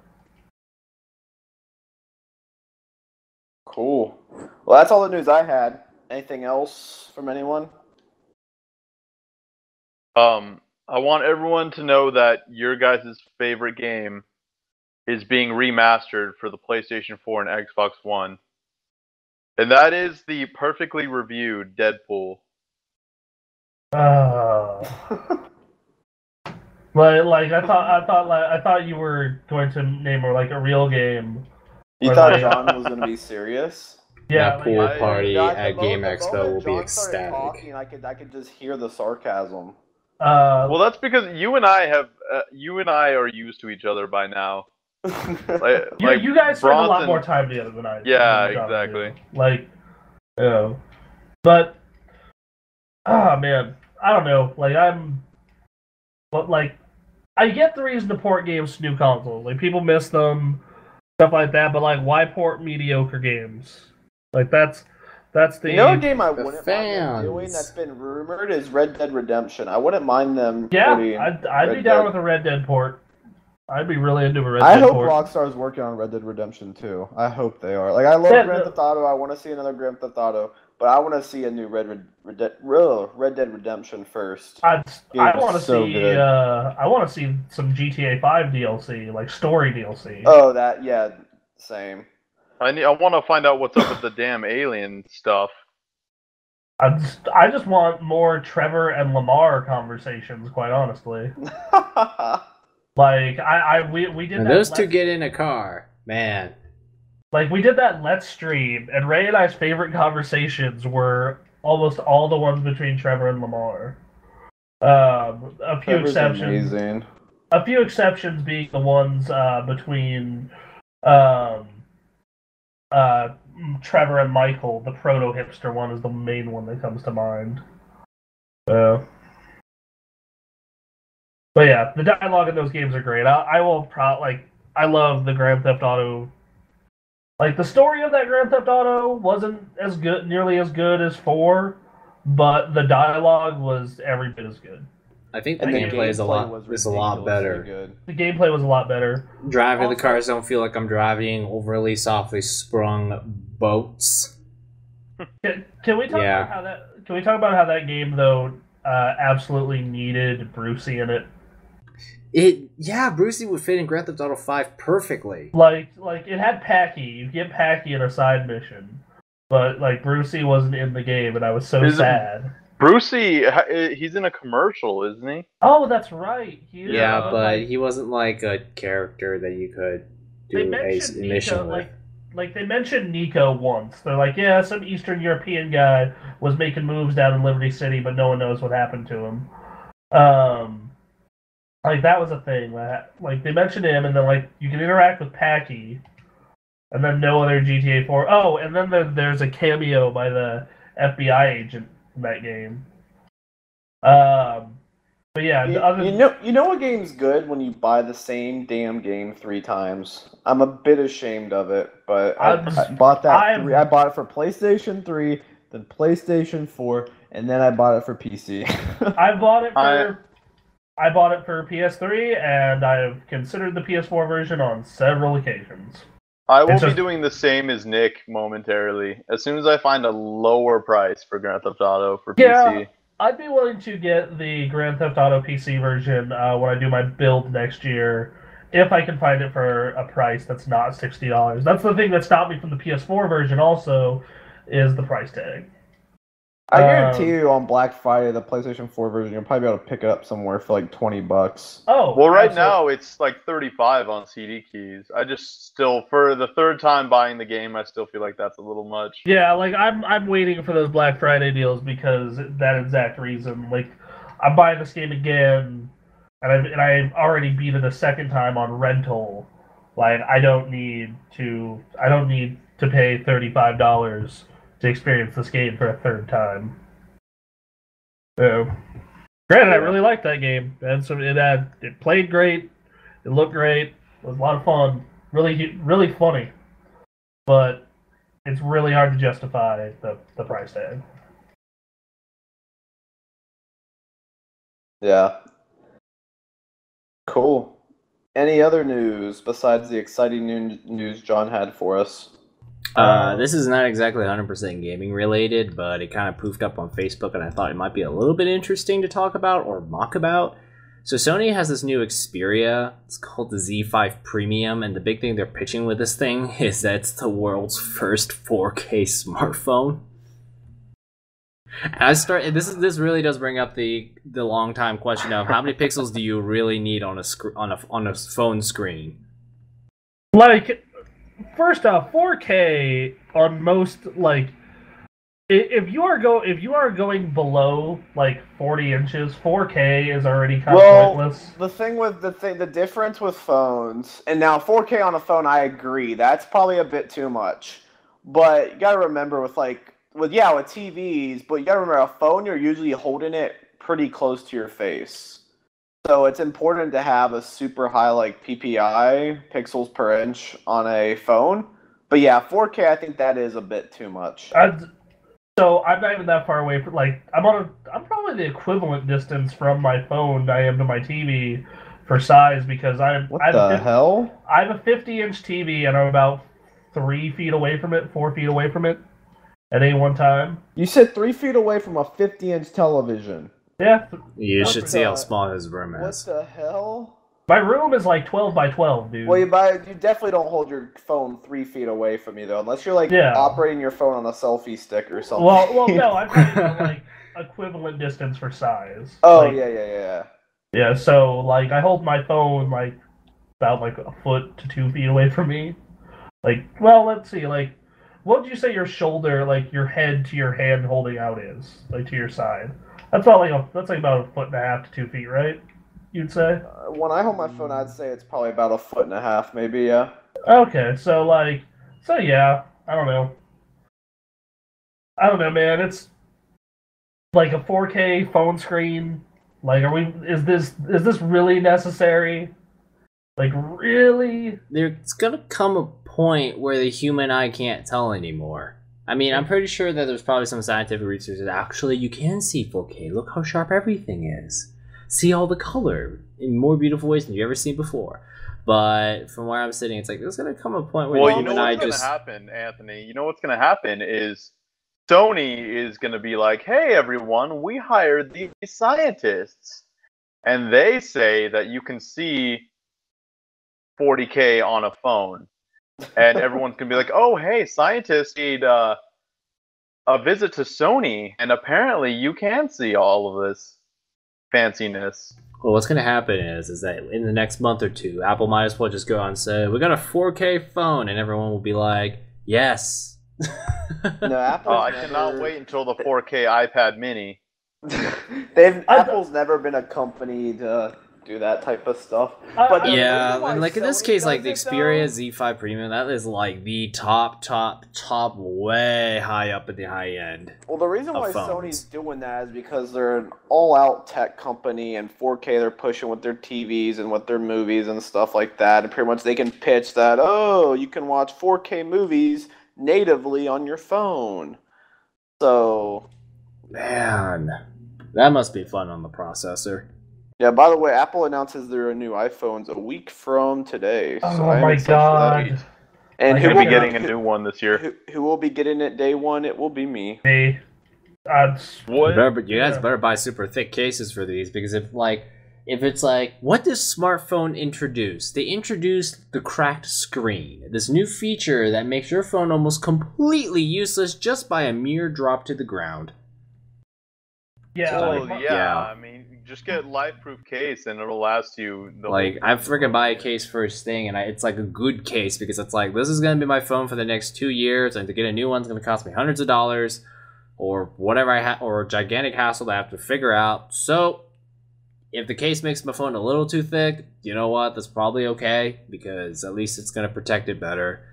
Cool. Well, that's all the news I had. Anything else from anyone? I want everyone to know that your guys' favorite game is being remastered for the PlayStation 4 and Xbox One. And that is the perfectly reviewed Deadpool. Like I thought you were going to name like a real game. You Or thought like- John was going to be serious? Yeah, like, pool I- party Yeah, at the Game moment Expo will be John started ecstatic. talking, I could just hear the sarcasm. Well, that's because you and I are used to each other by now. you guys spend a lot Bronson- more time together than I do. Yeah, than John exactly. do. Like, but man, I don't know. Like I get the reason to port games to new consoles. Like, people miss them, stuff like that. But like, why port mediocre games? Like, that's the. You know a game I The wouldn't mind them doing fans. that's been rumored is Red Dead Redemption. I wouldn't mind them Yeah, porting I'd be Red down Dead. with a Red Dead port. I'd be really into a Red I Dead hope port. Rockstar's working on Red Dead Redemption too. I hope they are. Like, I love Yeah, Grand Theft Auto. I want to see another Grand Theft Auto, but I want to see a new Red Dead Redemption first. I Game's want to so see. good. I want to see some GTA 5 DLC, like story DLC. Oh, same. I want to find out what's up with the damn alien stuff. I just want more Trevor and Lamar conversations, quite honestly. Like, we did And that. those two get in a car, man. Like, we did that Let's Stream, and Ray and I's favorite conversations were almost all the ones between Trevor and Lamar. A few Trevor's exceptions. amazing. A few exceptions being the ones between Trevor and Michael, the proto-hipster one, is the main one that comes to mind. But yeah, the dialogue in those games are great. I love the Grand Theft Auto. Like, the story of that Grand Theft Auto wasn't nearly as good as 4, but the dialogue was every bit as good. I think the gameplay is a lot better. Good. The gameplay was a lot better. Driving the cars don't feel like I'm driving overly softly sprung boats. Can we talk about how that? Can we talk about how that game though absolutely needed Brucey in it? Brucey would fit in Grand Theft Auto 5 perfectly. Like it had Packy. You get Packy in a side mission, but like Brucey wasn't in the game, and I was so sad. Brucey, he's in a commercial, isn't he? Oh, that's right. But he wasn't like a character that you could do a mission with. Like they mentioned Nico once. They're like, yeah, some Eastern European guy was making moves down in Liberty City, but no one knows what happened to him. Like that was a thing. Like they mentioned him, and then like you can interact with Packy, and then no other GTA 4. Oh, and then there's a cameo by the FBI agent in that game. But yeah, you know what game's good when you buy the same damn game 3 times. I'm a bit ashamed of it, but I bought that. I bought it for PlayStation 3, then PlayStation 4, and then I bought it for PC. I bought it for PS3, and I've considered the PS4 version on several occasions. I will be doing the same as Nick momentarily. As soon as I find a lower price for Grand Theft Auto for PC. I'd be willing to get the Grand Theft Auto PC version when I do my build next year, if I can find it for a price that's not $60. That's the thing that stopped me from the PS4 version also, is the price tag. I guarantee you on Black Friday, the PlayStation 4 version, you'll probably be able to pick it up somewhere for like $20. Oh, well, right now it's like $35 on CD keys. I just still, for the third time buying the game, I still feel like that's a little much. Yeah, like I'm waiting for those Black Friday deals because that exact reason. Like, I'm buying this game again, and I've already beat it a second time on rental. Like, I don't need to pay $35 to experience this game for a third time. So, granted, I really liked that game, and so it played great, it looked great, it was a lot of fun, really funny, but it's really hard to justify the price tag. Yeah. Cool. Any other news besides the exciting news John had for us? This is not exactly 100% gaming related, but it kind of poofed up on Facebook, and I thought it might be a little bit interesting to talk about or mock about. So Sony has this new Xperia. It's called the Z5 Premium, and the big thing they're pitching with this thing is that it's the world's first 4K smartphone. And this really does bring up the long time question of how many pixels do you really need on a phone screen? Like, first off, 4K on most, like, if you are going below like 40 inches, 4K is already kind of pointless. The difference with phones, and now 4K on a phone, I agree, that's probably a bit too much. But you gotta remember with TVs, but you gotta remember a phone, you're usually holding it pretty close to your face. So it's important to have a super high PPI, pixels per inch, on a phone. But yeah, 4K, I think that is a bit too much. So I'm not even that far away from, I'm probably the equivalent distance from my phone I am to my TV for size, because I have a 50-inch TV and I'm about 3 feet away from it, 4 feet away from it at any one time. You said 3 feet away from a 50-inch television. Yeah. You should see how small his room is. What the hell? My room is like 12 by 12, dude. Well, you definitely don't hold your phone 3 feet away from you, though, unless you're operating your phone on a selfie stick or something. Well, no, I'm talking about equivalent distance for size. Oh, yeah. Yeah, so I hold my phone about a foot to 2 feet away from me. Let's see, what would you say your shoulder, your head to your hand holding out is, to your side? That's about about a foot and a half to 2 feet, right? You'd say? When I hold my phone, I'd say it's probably about a foot and a half, maybe, yeah. Okay, so yeah, I don't know. I don't know, man. It's like a 4K phone screen. Like, is this really necessary? Like, really? There's gonna come a point where the human eye can't tell anymore. I mean, I'm pretty sure that there's probably some scientific research that actually you can see 4K. Look how sharp everything is. See all the color in more beautiful ways than you've ever seen before. But from where I'm sitting, it's like there's gonna come a point where Well, the you know human eye what's just... gonna happen, Anthony. You know what's gonna happen is Sony is gonna be like, "Hey, everyone, we hired these scientists, and they say that you can see 40K on a phone." And everyone's gonna be like, "Oh, hey, scientists need a visit to Sony, and apparently you can see all of this fanciness." Well, what's going to happen is that in the next month or two, Apple might as well just go out and say, we got a 4K phone, and everyone will be like, yes. No, I cannot wait until the 4K iPad mini. Apple's never been a company to do that type of stuff. But yeah, and like in this Sony case, like the does it, Xperia though, Z5 Premium, that is like the top, way high up at the high end. well, the reason why of phones. Sony's doing that is because they're an all-out tech company, and 4K they're pushing with their TVs and with their movies and stuff like that. And pretty much they can pitch that, oh, you can watch 4K movies natively on your phone. So, Man, that must be fun on the processor. yeah, by the way, Apple announces their new iPhones a week from today. So Oh I'm my excited for that. god. And Like, who We'll will be getting a new one this year. who will be getting it day one? It will be me. Hey, What? You guys better buy super thick cases for these, because if it's like, what does smartphone introduce? They introduced the cracked screen, this new feature that makes your phone almost completely useless just by a mere drop to the ground. yeah, Well, like, yeah, I mean, just get life-proof case and it'll last you the Like, whole I freaking buy a case first thing, and it's like a good case, because it's like, this is going to be my phone for the next 2 years, and to get a new one's going to cost me hundreds of dollars, or whatever or a gigantic hassle that I have to figure out. So, if the case makes my phone a little too thick, you know what, that's probably okay, because at least it's going to protect it better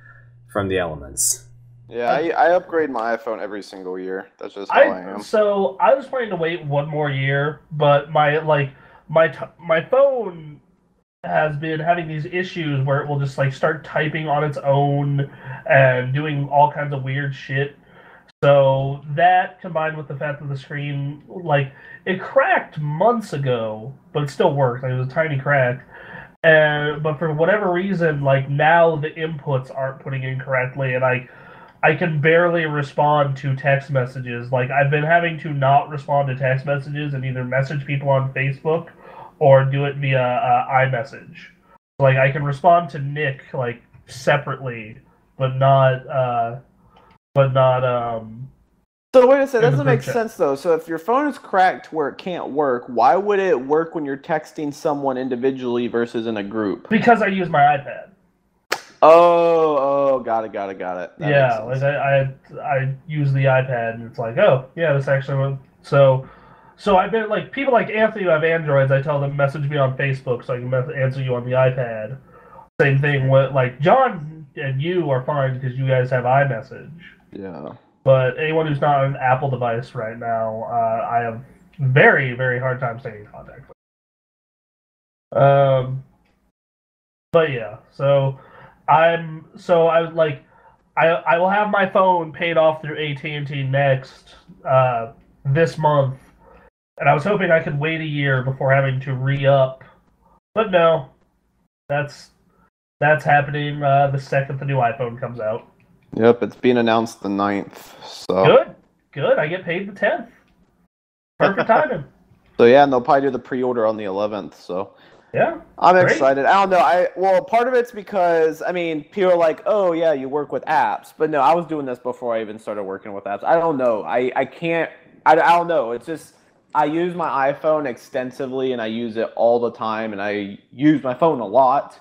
from the elements. Yeah, I upgrade my iPhone every single year. That's just how I am. So I was planning to wait one more year, but my phone has been having these issues where it will just like start typing on its own and doing all kinds of weird shit. So that, combined with the fact that the screen, like, it cracked months ago, but it still worked. Like, it was a tiny crack. But for whatever reason, like, now the inputs aren't putting in correctly, and I can barely respond to text messages. Like, I've been having to not respond to text messages and either message people on Facebook or do it via iMessage. Like, I can respond to Nick, like, separately, but not. So wait a second, that in the doesn't make group chat. sense though. So if your phone is cracked where it can't work, why would it work when you're texting someone individually versus in a group? Because I use my iPad. Oh, got it. That Yeah, makes like sense. I use the iPad, and it's like, oh yeah, this actually. So I've been like, people like Anthony who have Androids, I tell them message me on Facebook so I can answer you on the iPad. Same thing with like John and you are fine because you guys have iMessage. Yeah. But anyone who's not on an Apple device right now, I have very, very hard time staying in contact with. But yeah, I will have my phone paid off through AT&T Next this month, and I was hoping I could wait a year before having to re-up, but no, that's happening the second the new iPhone comes out. Yep, it's being announced the 9th. So Good. I get paid the 10th. Perfect timing. So yeah, and they'll probably do the pre-order on the 11th. So Yeah. I'm Great. excited. I don't know. Well, part of it's because I mean, people are like, "Oh yeah, you work with apps," but no, I was doing this before I even started working with apps. I don't know. I can't. I don't know. It's just I use my iPhone extensively, and I use it all the time, and I use my phone a lot.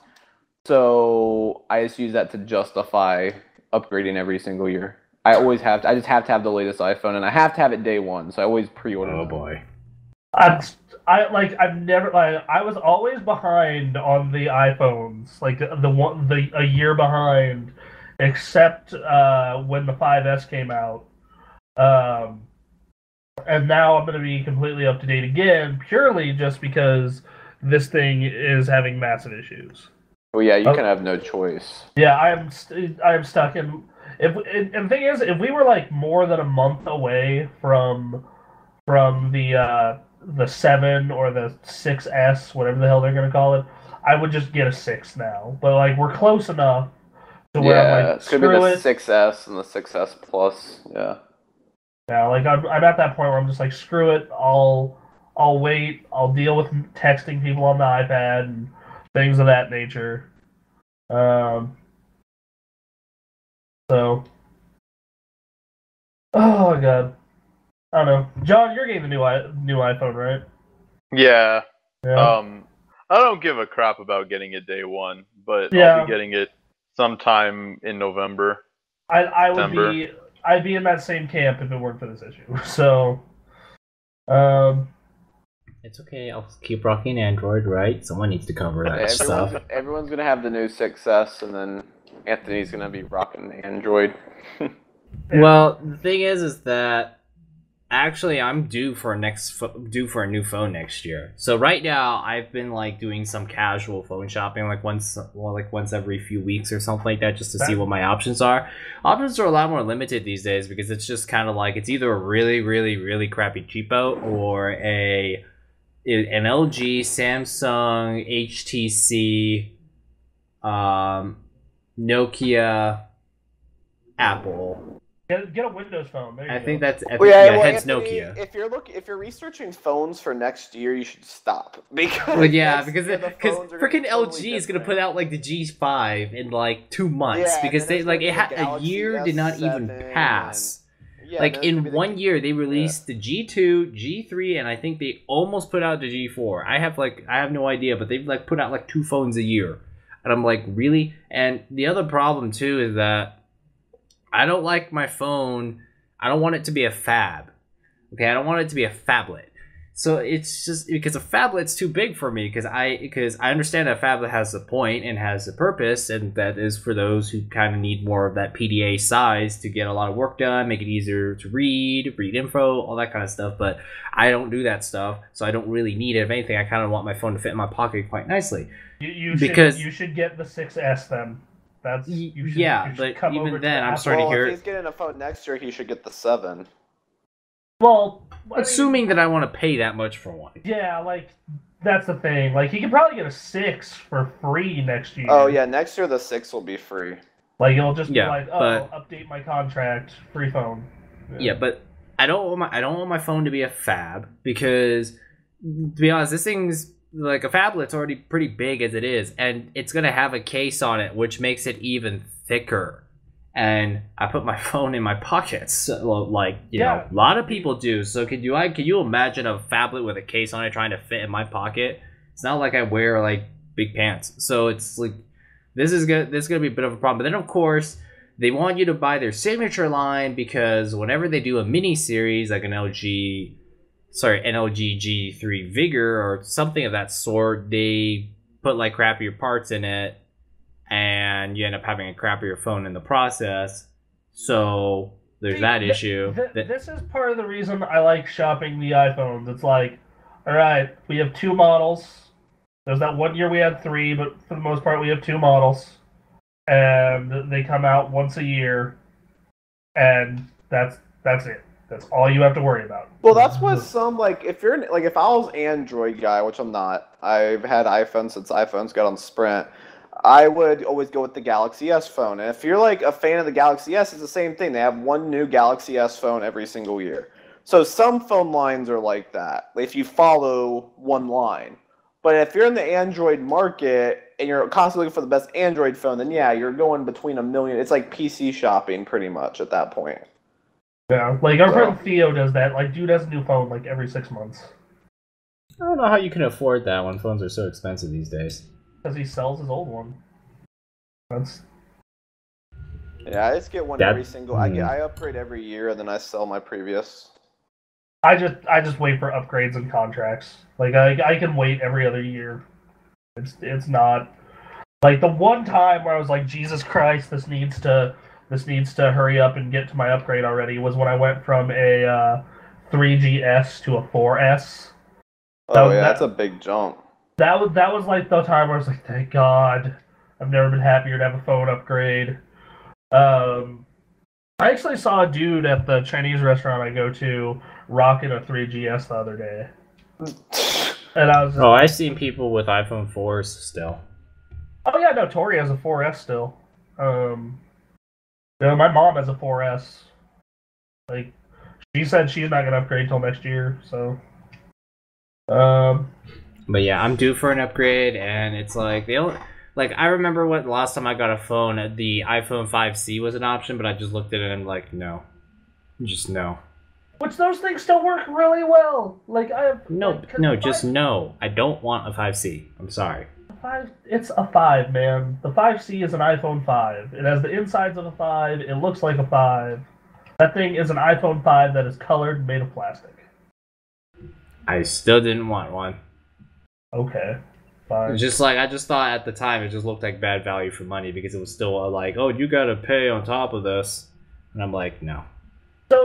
So I just use that to justify upgrading every single year. I always have to. I just have to have the latest iPhone, and I have to have it day one. So I always pre-order. Oh them. boy. I've never I was always behind on the iPhones, like a year behind, except when the 5S came out. And now I'm going to be completely up to date again, purely just because this thing is having massive issues. Well, yeah, you can have no choice. Yeah, I'm stuck in. And the thing is, if we were like more than a month away from the 7 or the 6S, whatever the hell they're gonna call it, I would just get a 6 now. But like we're close enough to where I'm like, it's gonna be the 6S and the 6S Plus. Yeah. Yeah, like I'm at that point where I'm just like, screw it. I'll wait. I'll deal with texting people on the iPad and things of that nature. So, oh god, I don't know. John, you're getting the new iPhone, right? Yeah. Yeah. I don't give a crap about getting it day one, but Yeah. I'll be getting it sometime in November. I'd be in that same camp if it weren't for this issue. So, it's okay. I'll keep rocking Android, right? Someone needs to cover that stuff. Everyone's gonna have the new 6S, and then Anthony's gonna be rocking Android. Well, the thing is that actually I'm due for a new phone next year. So right now I've been like doing some casual phone shopping, like once every few weeks or something like that, just to see what my options are. Options are a lot more limited these days because it's just kind of like it's either a really, really, really crappy cheapo or an LG, Samsung, HTC, Nokia, Apple. Get a Windows phone. There you go. Think that's well, hence Anthony, Nokia. If you're researching phones for next year, you should stop because because freaking LG is gonna put out like the G5 in like 2 months because they like it had a year did not even pass. Like in 1 year they released the G2, G3, and I think they almost put out the G4. I have no idea, but they've like put out like 2 phones a year, and I'm like, really? And the other problem too is that I don't like my phone. I don't want it to be a fab. Okay, I don't want it to be a phablet. So it's just because a phablet's too big for me because I understand that a phablet has a point and has a purpose, and that is for those who kind of need more of that PDA size to get a lot of work done, make it easier to read info, all that kind of stuff. But I don't do that stuff, so I don't really need it. If anything, I kind of want my phone to fit in my pocket quite nicely. You should get the 6S then. But even then, I'm starting to hear. If he's getting a phone next year, he should get the 7. Well, assuming that I want to pay that much for one. Yeah, like that's the thing. Like he could probably get a 6 for free next year. Oh yeah, next year the 6 will be free. Like it'll just be like, update my contract, free phone. Yeah, but I don't want my phone to be a fab because, to be honest, this thing's like a phablet's already pretty big as it is, and it's gonna have a case on it, which makes it even thicker. And I put my phone in my pockets, like you know, a lot of people do. So could you imagine a phablet with a case on it trying to fit in my pocket? It's not like I wear like big pants, so it's like this is gonna be a bit of a problem. But then of course they want you to buy their signature line because whenever they do a mini series like an LG G3 Vigor or something of that sort, they put like crappier parts in it, and you end up having a crappier phone in the process. So there's that issue. This is part of the reason I like shopping the iPhones. It's like, all right, we have 2 models. There's that 1 year we had 3, but for the most part we have 2 models, and they come out once a year, and that's it. That's all you have to worry about. Well, that's what some if I was Android guy, which I'm not. I've had iPhone since iPhones got on Sprint. I would always go with the Galaxy S phone. And if you're like a fan of the Galaxy S, it's the same thing. They have one new Galaxy S phone every single year. So some phone lines are like that, if you follow one line. But if you're in the Android market and you're constantly looking for the best Android phone, then yeah, you're going between a million. It's like PC shopping pretty much at that point. Yeah, like our friend Theo does that. Like, dude has a new phone like every 6 months. I don't know how you can afford that when phones are so expensive these days. Because he sells his old one. Yeah, I just get one every single. I upgrade every year and then I sell my previous. I just wait for upgrades and contracts. Like I can wait every other year. It's not like the one time where I was like, Jesus Christ, this needs to this needs to hurry up and get to my upgrade already, was when I went from a 3GS to a 4S. That's a big jump. That was like the time where I was like, thank God, I've never been happier to have a phone upgrade. I actually saw a dude at the Chinese restaurant I go to rocking a 3GS the other day. And I was just, I've seen people with iPhone 4s still. Oh yeah, no, Tori has a 4S still. My mom has a 4S. Like, she said she's not gonna upgrade till next year, so. But yeah, I'm due for an upgrade, and it's like I remember what last time I got a phone, the iPhone 5C was an option, but I just looked at it and I'm like, no, just no. Which those things still work really well. Like I have just no. I don't want a 5C. I'm sorry. It's a 5, man. The 5C is an iPhone 5. It has the insides of a 5. It looks like a 5. That thing is an iPhone 5 that is colored and made of plastic. I still didn't want one. Okay, fine. Just like I just thought at the time, it just looked like bad value for money because it was still like, oh, you gotta pay on top of this, and I'm like, no.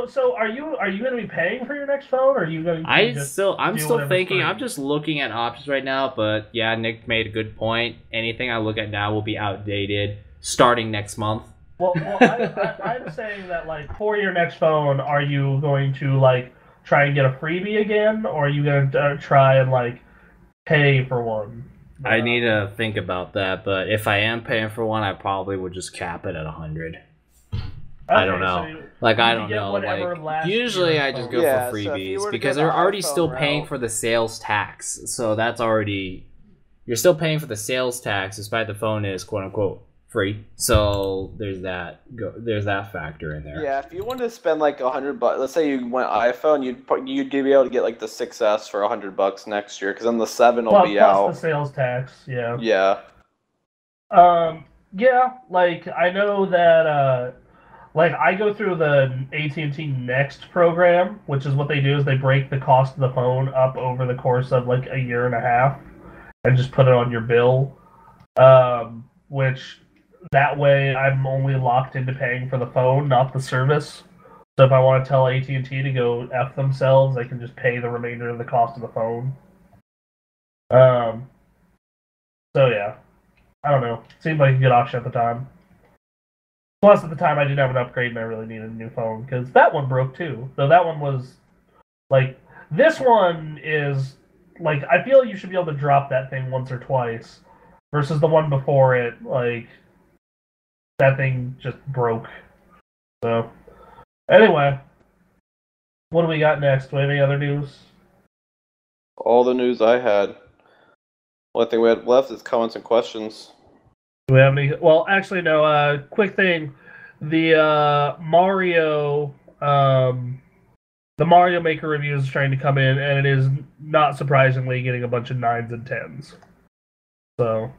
So are you going to be paying for your next phone, or are you going to? I'm still thinking. I'm just looking at options right now, but yeah, Nick made a good point. Anything I look at now will be outdated starting next month. Well, I'm saying that like for your next phone, are you going to like try and get a freebie again, or are you going to try and like pay for one? I need to think about that, but if I am paying for one, I probably would just cap it at 100. Okay, I don't know. I don't know. Like, usually I just go for freebies because they're already still paying for the sales tax. So that's already... You're still paying for the sales tax despite the phone is quote-unquote free. So there's that factor in there. Yeah, if you wanted to spend like $100, let's say you went iPhone, you'd be able to get like the 6S for $100 next year, because then the 7 will be out. Plus the sales tax, yeah. Yeah. Yeah, like I know that like I go through the AT&T Next program, which is what they do is they break the cost of the phone up over the course of like a year and a half and just put it on your bill. Which that way I'm only locked into paying for the phone, not the service. So if I want to tell AT&T to go F themselves, they can just pay the remainder of the cost of the phone. So yeah. I don't know. Seemed like a good option at the time. Plus, at the time, I didn't have an upgrade and I really needed a new phone, because that one broke too. Though that one was, like, this one is, like, I feel you should be able to drop that thing once or twice, versus the one before it, like, that thing just broke. So, anyway, what do we got next? Do we have any other news? All the news I had. Only thing we had left is comments and questions. Do we have any? Well, actually, no. Quick thing: the Mario Maker review is trying to come in, and it is not surprisingly getting a bunch of 9s and 10s. So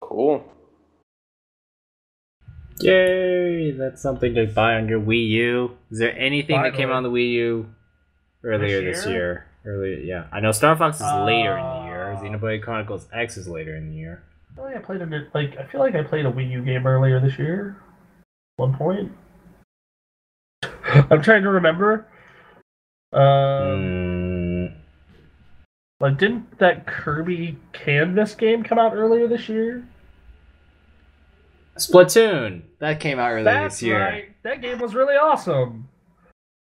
cool. Yay! That's something to buy on your Wii U. Is there anything that came out on the Wii U earlier this year? Yeah. I know Star Fox is later in the year. Xenoblade Chronicles X is later in the year. I feel like I played a Wii U game earlier this year. At one point. I'm trying to remember. Like, didn't that Kirby Canvas game come out earlier this year? Splatoon! That came out earlier this year. That's right. That game was really awesome.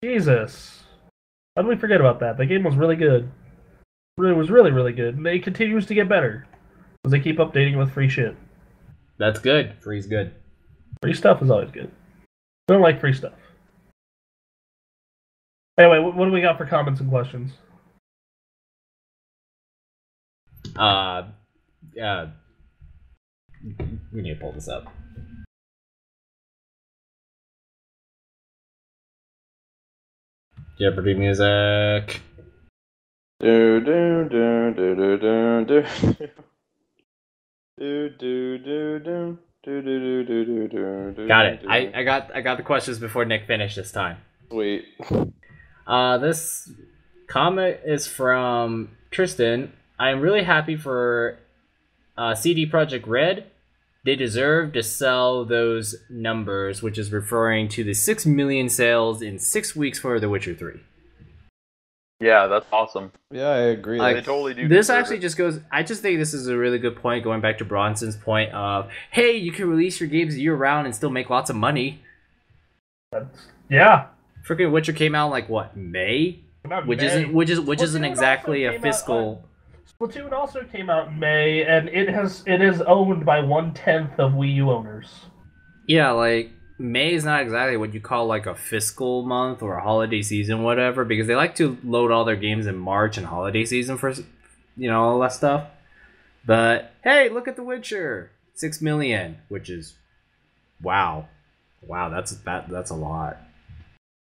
Jesus. How did we forget about that? The game was really good. It was really, really good. And it continues to get better. Because they keep updating with free shit. That's good. Free's good. Free stuff is always good. I don't like free stuff. Anyway, what do we got for comments and questions? We need to pull this up. Jeopardy music. Do do do do do do do. Got it. I got the questions before Nick finished this time. Sweet. This comment is from Tristan. I am really happy for CD Projekt Red. they deserve to sell those numbers, which is referring to the 6 million sales in 6 weeks for The Witcher 3. Yeah, that's awesome. Yeah, I agree. Like, They totally do. This deserve actually it. just goes. I just think this is a really good point, going back to Bronson's point of, hey, you can release your games year round and still make lots of money. Yeah. Freaking Witcher came out like what, May? Which isn't Splatoon exactly also a came fiscal. Splatoon also came out in May, and it is owned by 1/10 of Wii U owners. Yeah, like May is not exactly what you call like a fiscal month or a holiday season, whatever, because they like to load all their games in March and holiday season for, all that stuff. But hey, look at The Witcher, 6 million, which is wow, that's a lot.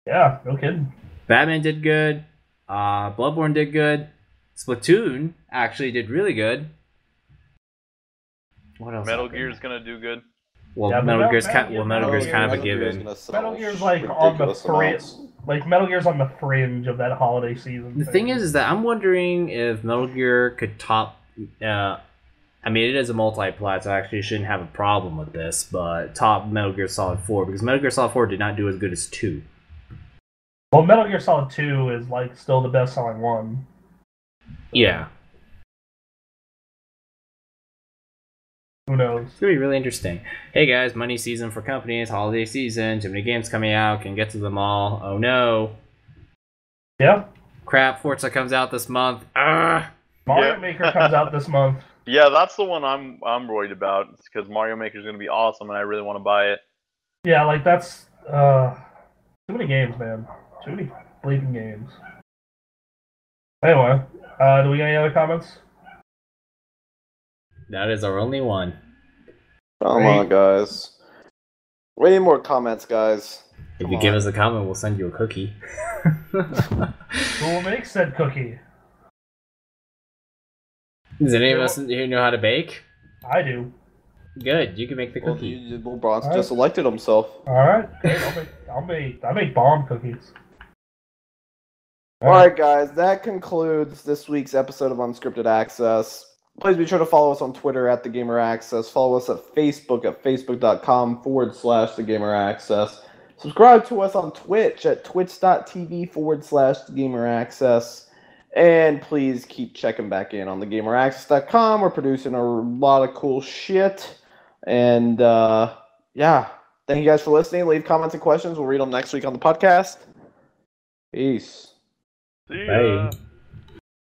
Yeah, no kidding. Batman did good. Bloodborne did good. Splatoon actually did really good. What else? Metal happened? Gear's gonna do good. Well, Yeah, Metal Gear's Metal kind of a given. Metal Gear's like on the fringe. Like Metal Gear's on the fringe of that holiday season. The thing is that I'm wondering if Metal Gear could top. I mean, it is a multi-plat, so I actually shouldn't have a problem with this. But top Metal Gear Solid 4, because Metal Gear Solid 4 did not do as good as 2. Well, Metal Gear Solid 2 is like still the best-selling one. Yeah. Who knows? It's going to be really interesting. Hey guys, money season for companies, holiday season, too many games coming out, can get to them all. Oh no. Yeah. Crap, Forza comes out this month. Mario Maker comes out this month. Yeah, that's the one I'm worried about. It's because Mario Maker's gonna be awesome, and I really want to buy it. Yeah, like that's too many games, man. Too many bleeding games. Anyway, do we got any other comments? That is our only one. Come on, guys. We need more comments, guys. If you give us a comment, we'll send you a cookie. Who will make said cookie? Does any of us here know how to bake? I do. Good, you can make the cookie. Well, Bronson just elected himself. All right, I'll make bomb cookies. All right, guys, that concludes this week's episode of Unscripted Access. Please be sure to follow us on Twitter at TheGamerAccess. Follow us at facebook.com/TheGamerAccess. Subscribe to us on Twitch at twitch.tv/TheGamerAccess. And please keep checking back in on TheGamerAccess.com. We're producing a lot of cool shit. And, yeah. Thank you guys for listening. Leave comments and questions. We'll read them next week on the podcast. Peace. See ya. Bye.